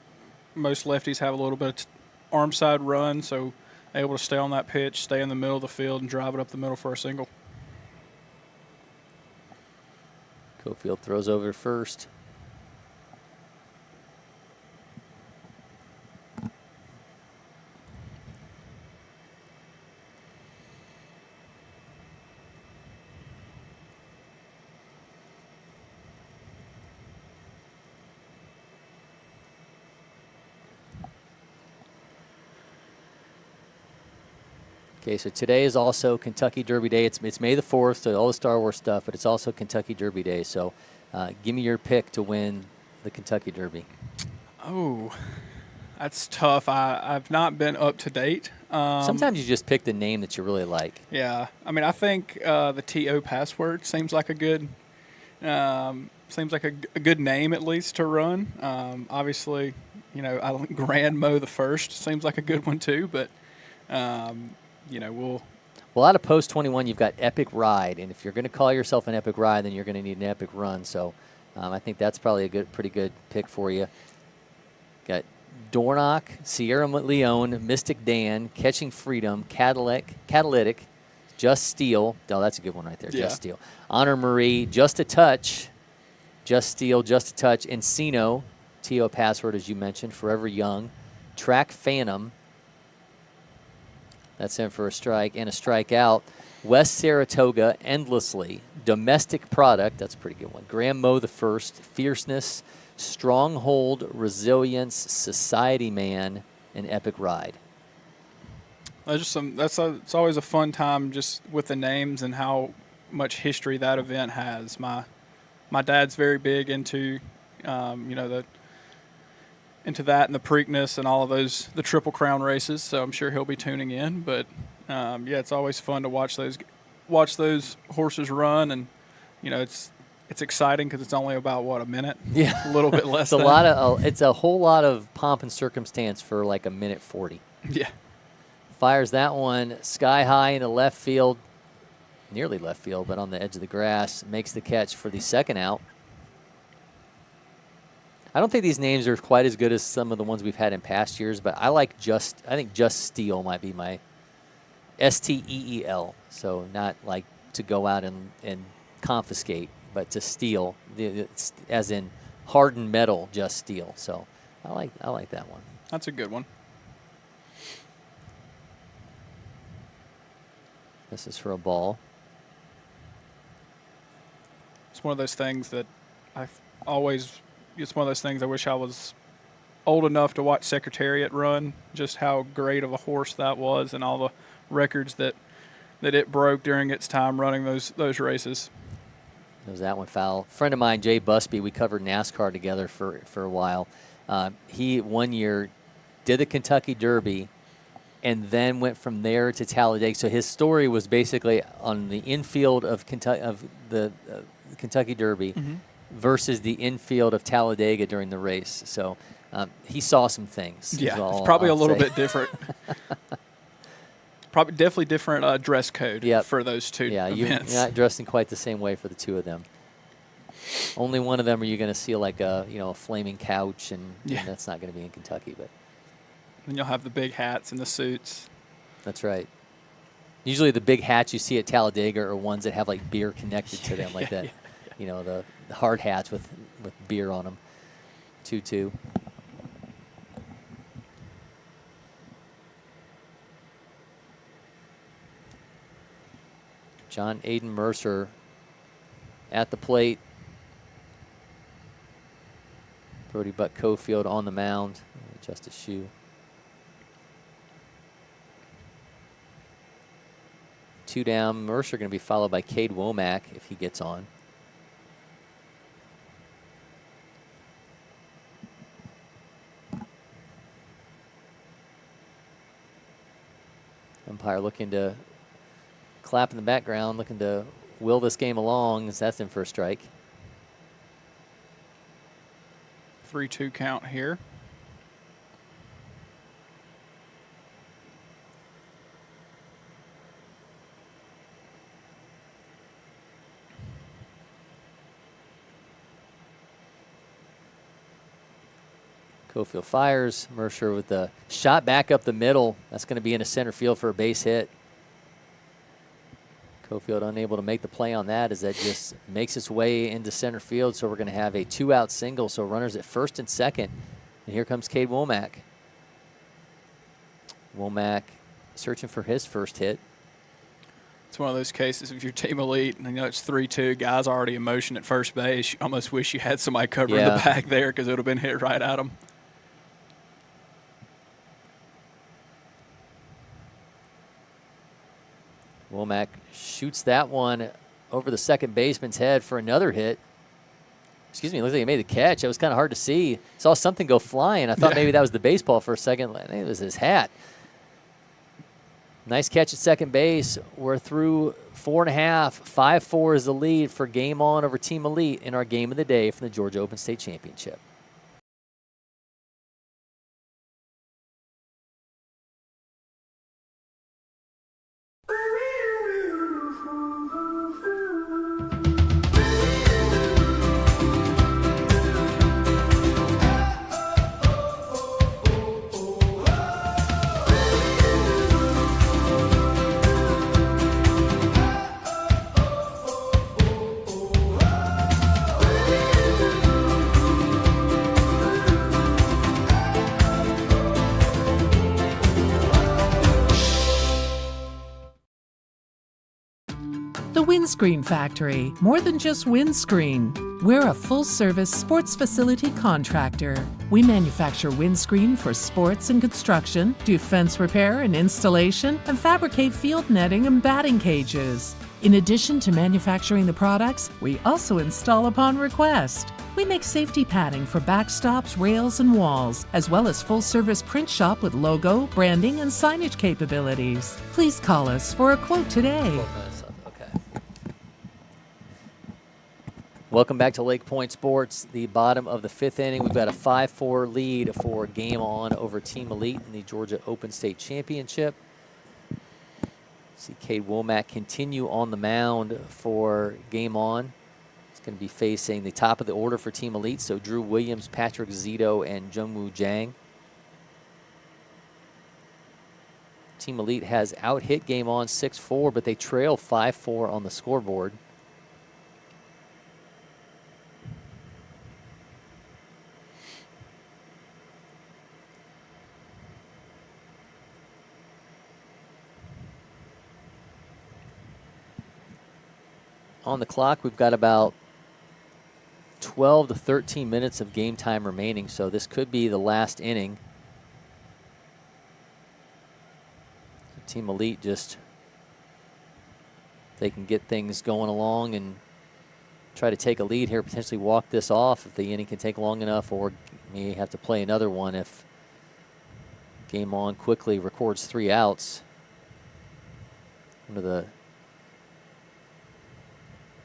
most lefties have a little bit of arm side run, so able to stay on that pitch, stay in the middle of the field, and drive it up the middle for a single. Cofield throws over first. Okay, so today is also Kentucky Derby Day. It's May the 4th, so all the Star Wars stuff, but it's also Kentucky Derby Day. So give me your pick to win the Kentucky Derby. Oh, that's tough. I've not been up to date. Sometimes you just pick the name that you really like. Yeah, I mean, I think the TO password seems like a good name at least to run. Obviously, I think Grand Mo the First seems like a good one too, but. Well, out of Post 21, you've got Epic Ride, and if you're going to call yourself an Epic Ride, then you're going to need an Epic Run. So I think that's probably a pretty good pick for you. Got Dornock, Sierra Leone, Mystic Dan, Catching Freedom, Catalytic, Just Steel. Oh, that's a good one right there. Yeah. Just Steel. Honor Marie, Just a Touch, Just Steel, Just a Touch, Encino, TO password as you mentioned, Forever Young, Track Phantom. That's in for a strike and a strikeout. West Saratoga, Endlessly, Domestic Product, that's a pretty good one. Graham Moe the First, Fierceness, Stronghold, Resilience, Society Man, and Epic Ride. It's always a fun time just with the names and how much history that event has. My dad's very big into into that and the Preakness and all of the Triple Crown races, so I'm sure he'll be tuning in. But it's always fun to watch those horses run, and it's exciting because it's only about a minute, a little bit less. It's a whole lot of pomp and circumstance for like a minute 40. Yeah. Fires that one sky high into left field, nearly left field, but on the edge of the grass. Makes the catch for the second out. I don't think these names are quite as good as some of the ones we've had in past years, but I think Just Steel might be my STEEL. So not like to go out and confiscate, but to steal, as in hardened metal, Just Steel. So I like that one. That's a good one. This is for a ball. It's one of those things that it's one of those things I wish I was old enough to watch Secretariat run, just how great of a horse that was and all the records that it broke during its time running those races. There's that one foul. A friend of mine, Jay Busby, we covered NASCAR together for a while. He one year did the Kentucky Derby and then went from there to Talladega. So his story was basically on the infield of the Kentucky Derby versus the infield of Talladega during the race. So he saw some things. Yeah, it's probably a little bit different. Definitely different dress code for those two events. You're not dressed in quite the same way for the two of them. Only one of them are you going to see like a flaming couch, and that's not going to be in Kentucky. But then you'll have the big hats and the suits. That's right. Usually the big hats you see at Talladega are ones that have like beer connected to them, like that. The hard hats with beer on them. 2-2. John Aiden Mercer at the plate. Brody Buck Cofield on the mound. Adjust his shoe. 2 down. Mercer going to be followed by Cade Womack if he gets on. Umpire looking to clap in the background, looking to will this game along as that's in for a strike. 3-2 count here. Cofield fires. Mercer with the shot back up the middle. That's going to be in a center field for a base hit. Cofield unable to make the play on that as that just makes its way into center field. So we're going to have a 2-out single. So runners at first and second. And here comes Cade Womack. Womack searching for his first hit. It's one of those cases if you're Team Elite and it's 3-2, guys already in motion at first base. You almost wish you had somebody covering the back there because it would have been hit right at them. Womack shoots that one over the second baseman's head for another hit. Excuse me, it looks like he made the catch. It was kind of hard to see. Saw something go flying. I thought maybe that was the baseball for a second. I think it was his hat. Nice catch at second base. We're through 4.5. 5-4 is the lead for Game On over Team Elite in our game of the day from the Georgia Open State Championship. The Windscreen Factory, more than just windscreen. We're a full-service sports facility contractor. We manufacture windscreen for sports and construction, do fence repair and installation, and fabricate field netting and batting cages. In addition to manufacturing the products, we also install upon request. We make safety padding for backstops, rails, and walls, as well as full-service print shop with logo, branding, and signage capabilities. Please call us for a quote today. Welcome back to LakePoint Sports, the bottom of the 5th inning. We've got a 5-4 lead for Game On over Team Elite in the Georgia Open State Championship. See Cade Womack continue on the mound for Game On. It's going to be facing the top of the order for Team Elite, so Drew Williams, Patrick Zito, and Jungwoo Jang. Team Elite has out-hit Game On 6-4, but they trail 5-4 on the scoreboard. On the clock, we've got about 12 to 13 minutes of game time remaining, so this could be the last inning. Team Elite just, they can get things going along and try to take a lead here, potentially walk this off if the inning can take long enough, or may have to play another one if Game On quickly records 3 outs. One of the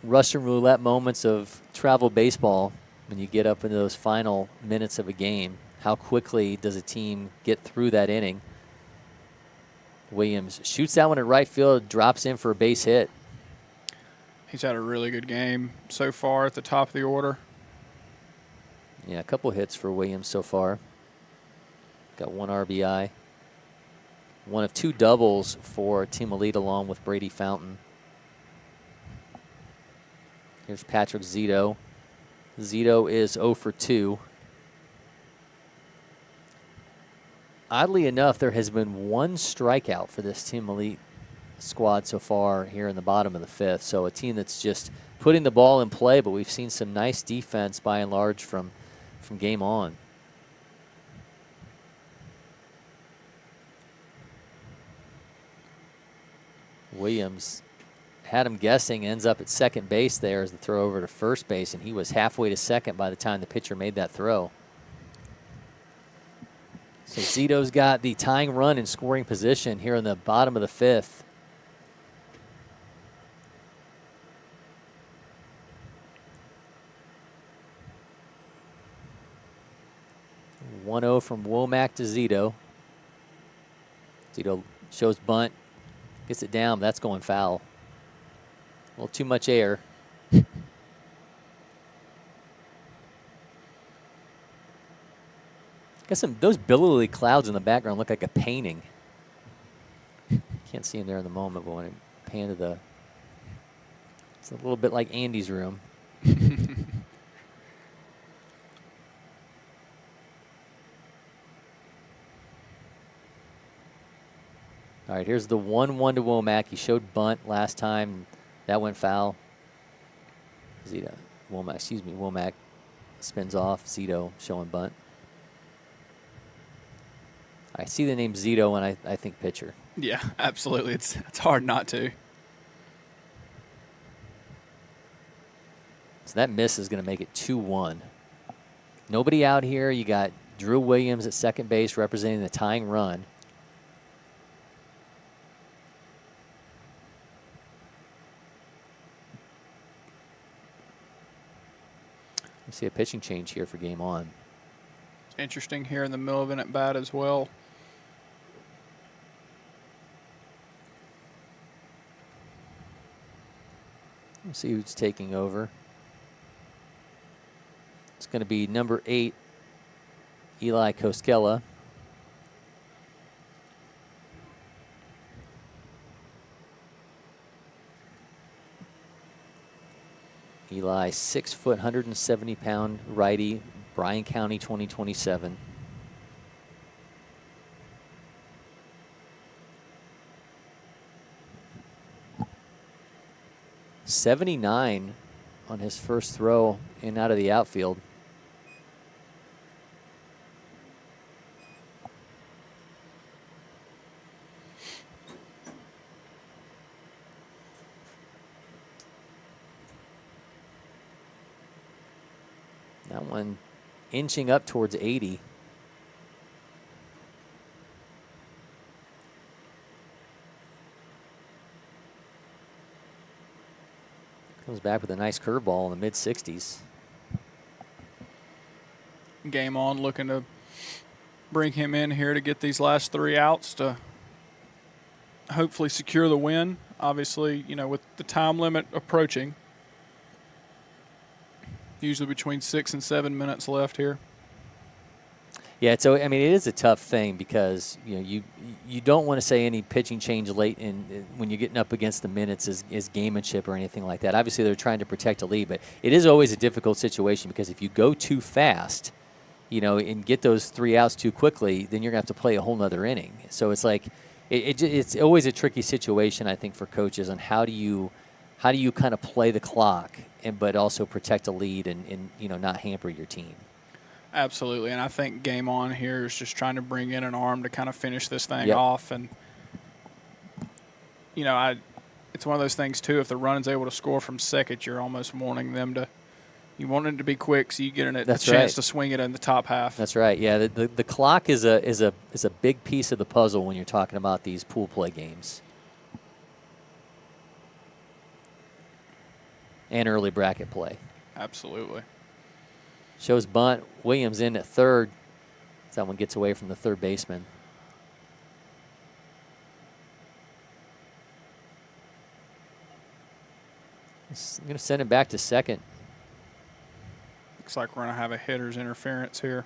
Russian roulette moments of travel baseball when you get up into those final minutes of a game. How quickly does a team get through that inning? Williams shoots that one at right field, drops in for a base hit. He's had a really good game so far at the top of the order. Yeah, a couple hits for Williams so far. Got 1 RBI. One of 2 doubles for Team Elite along with Brady Fountain. Here's Patrick Zito. Zito is 0 for 2. Oddly enough, there has been 1 strikeout for this Team Elite squad so far here in the bottom of the 5th. So a team that's just putting the ball in play, but we've seen some nice defense by and large from Game On. Williams had him guessing, ends up at second base there as the throw over to first base, and he was halfway to second by the time the pitcher made that throw. So Zito's got the tying run in scoring position here in the bottom of the 5th. (1-0) from Womack to Zito. Zito shows bunt, gets it down, but that's going foul. A little too much air. Got those billowy clouds in the background look like a painting. Can't see him there in the moment, but when I pan to it's a little bit like Andy's room. All right, here's the 1-1 to Womack. He showed bunt last time. That went foul. Womack spins off. Zito showing bunt. I see the name Zito and I think pitcher. Yeah, absolutely. It's hard not to. So that miss is going to make it 2-1. Nobody out here. You got Drew Williams at second base representing the tying run. See a pitching change here for Game On. Interesting here in the middle of an at-bat as well. Let's see who's taking over. It's going to be number 8, Eli Koskela. Eli, 6 foot, 170-pound righty, Bryan County 2027. '79 on his first throw in out of the outfield. That one inching up towards 80. Comes back with a nice curveball in the mid-60s. Game on, looking to bring him in here to get these last 3 outs to hopefully secure the win. Obviously, you know, with the time limit approaching, usually between 6 and 7 minutes left here. Yeah, so I mean, it is a tough thing because you don't want to say any pitching change late in when you're getting up against the minutes is gamemanship or anything like that. Obviously, they're trying to protect a lead, but it is always a difficult situation because if you go too fast, and get those 3 outs too quickly, then you're gonna have to play a whole nother inning. So it's like it's always a tricky situation, I think, for coaches on how do you kind of play the clock but also protect a lead and not hamper your team. Absolutely, and I think Game On here is just trying to bring in an arm to kind of finish this thing off. And, it's one of those things, too, if the run's able to score from second, you're almost wanting them to – you want it to be quick so you get a chance to swing it in the top half. That's right, yeah. The clock is a big piece of the puzzle when you're talking about these pool play games. And early bracket play. Absolutely. Shows bunt. Williams in at third. That one gets away from the third baseman. I'm going to send it back to second. Looks like we're going to have a hitter's interference here.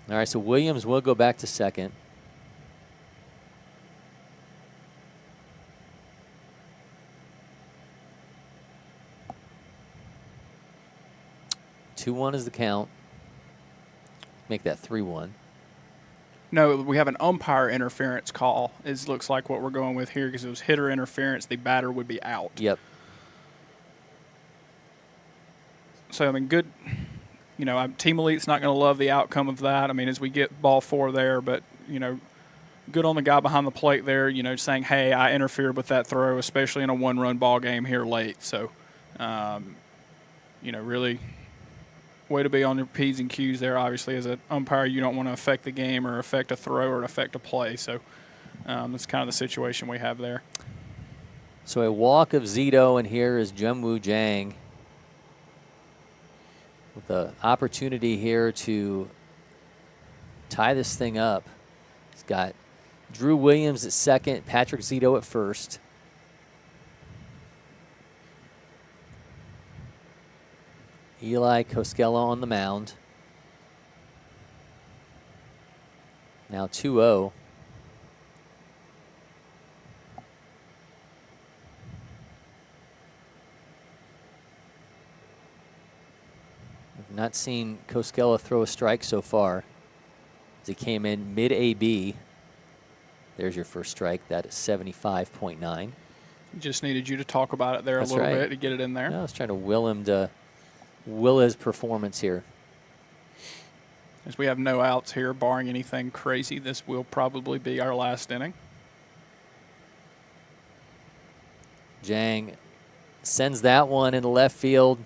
All right, so Williams will go back to second. Two-one is the count. Make that 3-1. No, we have an umpire interference call. It looks like what we're going with here because it was hitter interference. The batter would be out. Yep. So, I mean, good. Team Elite's not going to love the outcome of that. I mean, as we get ball 4 there, but, good on the guy behind the plate there, saying, hey, I interfered with that throw, especially in a 1-run ball game here late. So, really way to be on your P's and Q's there. Obviously, as an umpire, you don't want to affect the game or affect a throw or affect a play. So, that's kind of the situation we have there. So, a walk of Zito, and here is Jungwoo Jang. With the opportunity here to tie this thing up. He's got Drew Williams at second, Patrick Zito at first. Eli Koskela on the mound. Now 2-0. Not seen Koskela throw a strike so far as he came in mid-AB. There's your first strike. That is 75.9. Just needed you to talk about it there a little bit to get it in there. No, I was trying to will his performance here. As we have no outs here, barring anything crazy, this will probably be our last inning. Jang sends that one into left field.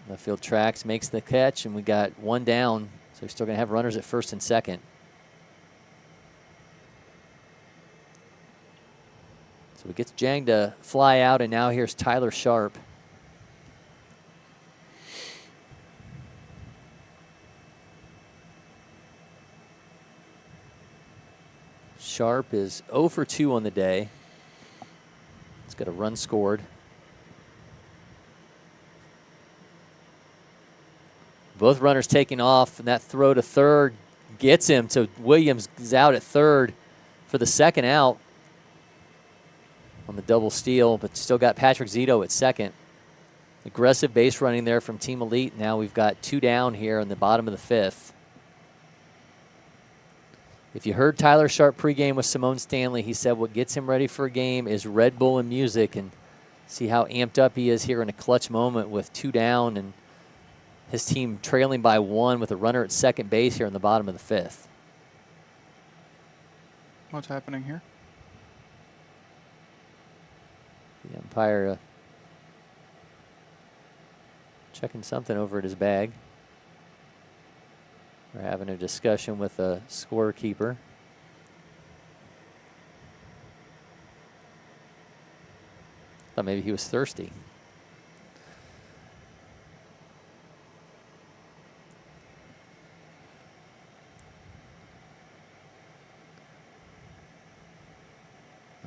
Left field tracks, makes the catch, and we got one down. So we're still going to have runners at first and second. So we get Jang to fly out, and now here's Tyler Sharp. Sharp is 0 for 2 on the day. He's got a run scored. Both runners taking off, and that throw to third gets him. So Williams is out at third for the second out. on the double steal, but still got Patrick Zito at second. Aggressive base running there from Team Elite. Now we've got 2 down here in the bottom of the 5th. If you heard Tyler Sharp pregame with Simone Stanley, he said what gets him ready for a game is Red Bull and music, and see how amped up he is here in a clutch moment with 2 down and his team trailing by 1 with a runner at second base here in the bottom of the 5th. What's happening here? The umpire checking something over at his bag. We're having a discussion with a scorekeeper. Thought maybe he was thirsty.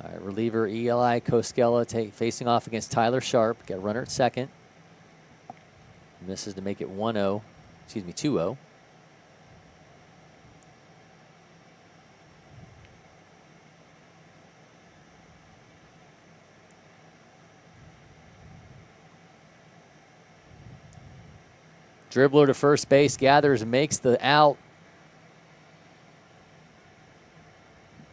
All right, reliever Eli Koskela facing off against Tyler Sharp. Got a runner at second. Misses to make it 1-0. Excuse me, 2-0. Dribbler to first base, gathers, makes the out.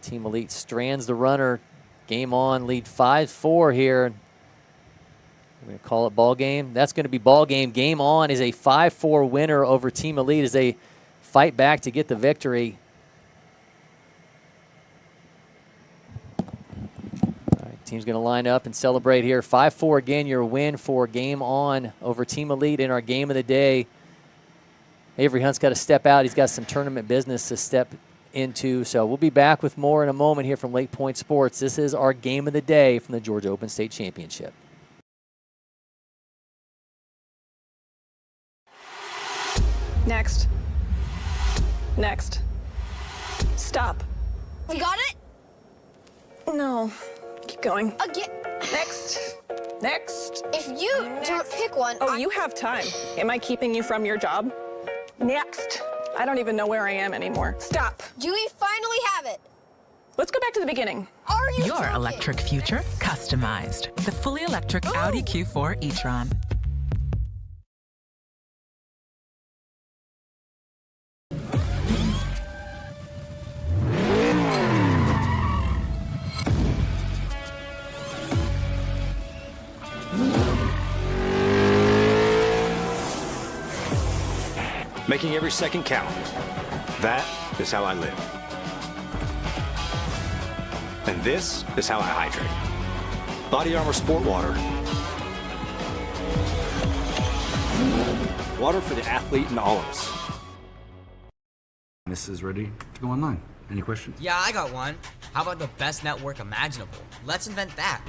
Team Elite strands the runner. Game on, lead 5-4 here. We're going to call it ball game. That's going to be ball game. Game on is a 5-4 winner over Team Elite as they fight back to get the victory. All right, team's going to line up and celebrate here. 5-4 again, your win for game on over Team Elite in our game of the day. Avery Hunt's got to step out. He's got some tournament business to step into. So we'll be back with more in a moment here from LakePoint Sports. This is our game of the day from the Georgia Open State Championship. Next. Next. Stop. You got it? No. Keep going. Again. Next. Next. If you don't pick one, Oh, you have time. Am I keeping you from your job? Next. I don't even know where I am anymore. Stop. Do we finally have it? Let's go back to the beginning. Are you Your joking? electric future customized. The fully electric Audi Q4 e-tron. Making every second count. That is how I live. And this is how I hydrate. Body Armor Sport Water. Water for the athlete and all of us. This is ready to go online. Any questions? Yeah, I got one. How about the best network imaginable? Let's invent that.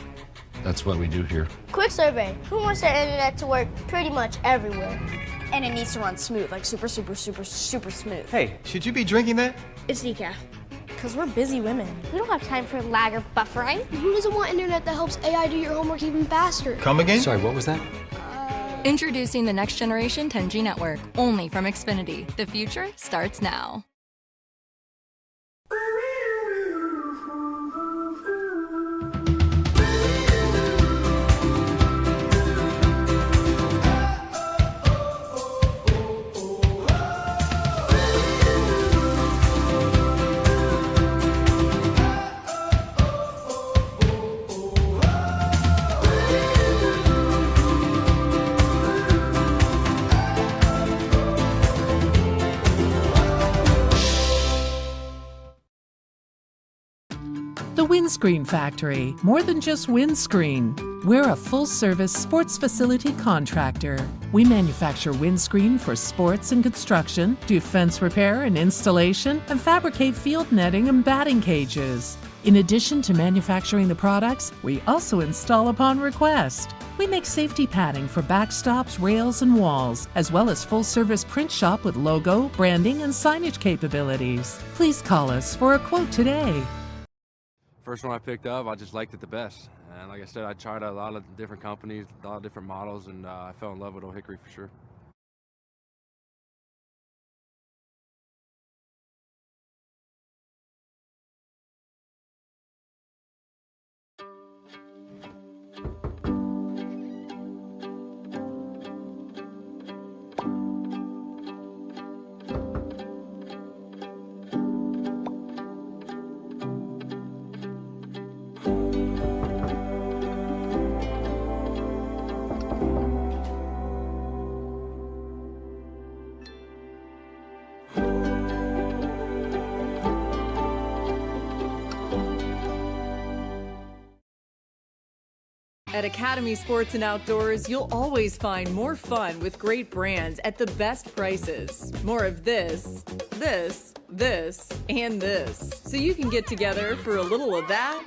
That's what we do here. Quick survey. Who wants their internet to work pretty much everywhere? And it needs to run smooth, like super smooth. Hey, should you be drinking that? It's decaf. Because we're busy women. We don't have time for lag or buffering. Who doesn't want internet that helps AI do your homework even faster? Come again? Sorry, what was that? Introducing the next generation 10G network, only from Xfinity. The future starts now. The Windscreen Factory, more than just windscreen. We're a full-service sports facility contractor. We manufacture windscreen for sports and construction, do fence repair and installation, and fabricate field netting and batting cages. In addition to manufacturing the products, we also install upon request. We make safety padding for backstops, rails, and walls, as well as full-service print shop with logo, branding, and signage capabilities. Please call us for a quote today. First one I picked up, I just liked it the best. And like I said, I tried a lot of different companies, a lot of different models, and I fell in love with Old Hickory for sure. At Academy Sports and Outdoors, you'll always find more fun with great brands at the best prices. More of this, and this. So you can get together for a little of that,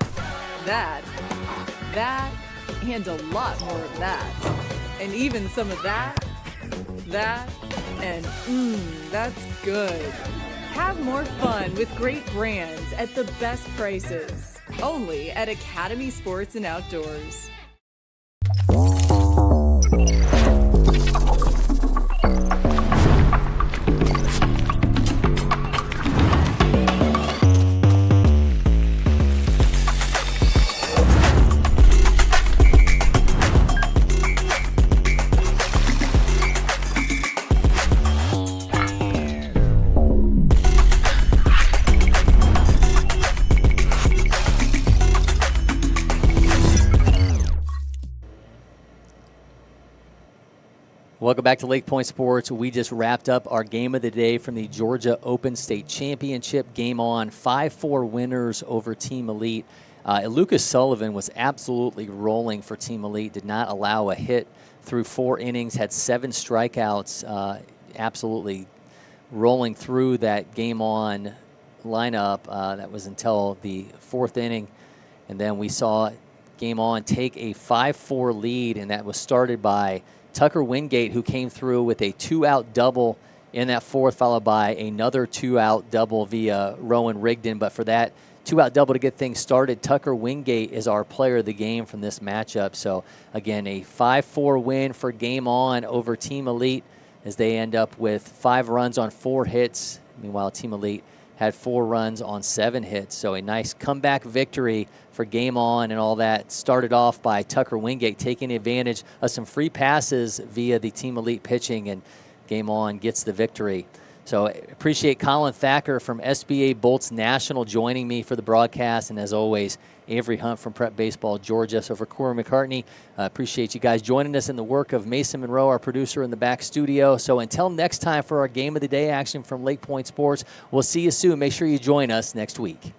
and a lot more of that. And even some of that, and that's good. Have more fun with great brands at the best prices. Only at Academy Sports and Outdoors. Welcome back to LakePoint Sports. We just wrapped up our game of the day from the Georgia Open State Championship. Game on, 5-4 winners over Team Elite. Lucas Sullivan was absolutely rolling for Team Elite, did not allow a hit through 4 innings, had 7 strikeouts, absolutely rolling through that game on lineup. That was until the 4th inning. And then we saw Game On take a 5-4 lead, and that was started by Tucker Wingate, who came through with a 2-out double in that 4th, followed by another 2-out double via Rowan Rigdon. But for that 2-out double to get things started, Tucker Wingate is our player of the game from this matchup. So, again, a 5-4 win for Game On over Team Elite as they end up with 5 runs on 4 hits. Meanwhile, Team Elite had 4 runs on 7 hits. So a nice comeback victory for Game On, and all that started off by Tucker Wingate taking advantage of some free passes via the Team Elite pitching, and Game On gets the victory. So appreciate Collin Thacker from SBA Bolts National joining me for the broadcast, and as always, Avery Hunt from Prep Baseball Georgia. So for Cory McCartney, appreciate you guys joining us in the work of Mason Monroe, our producer in the back studio. So until next time for our Game of the Day action from LakePoint Sports, we'll see you soon. Make sure you join us next week.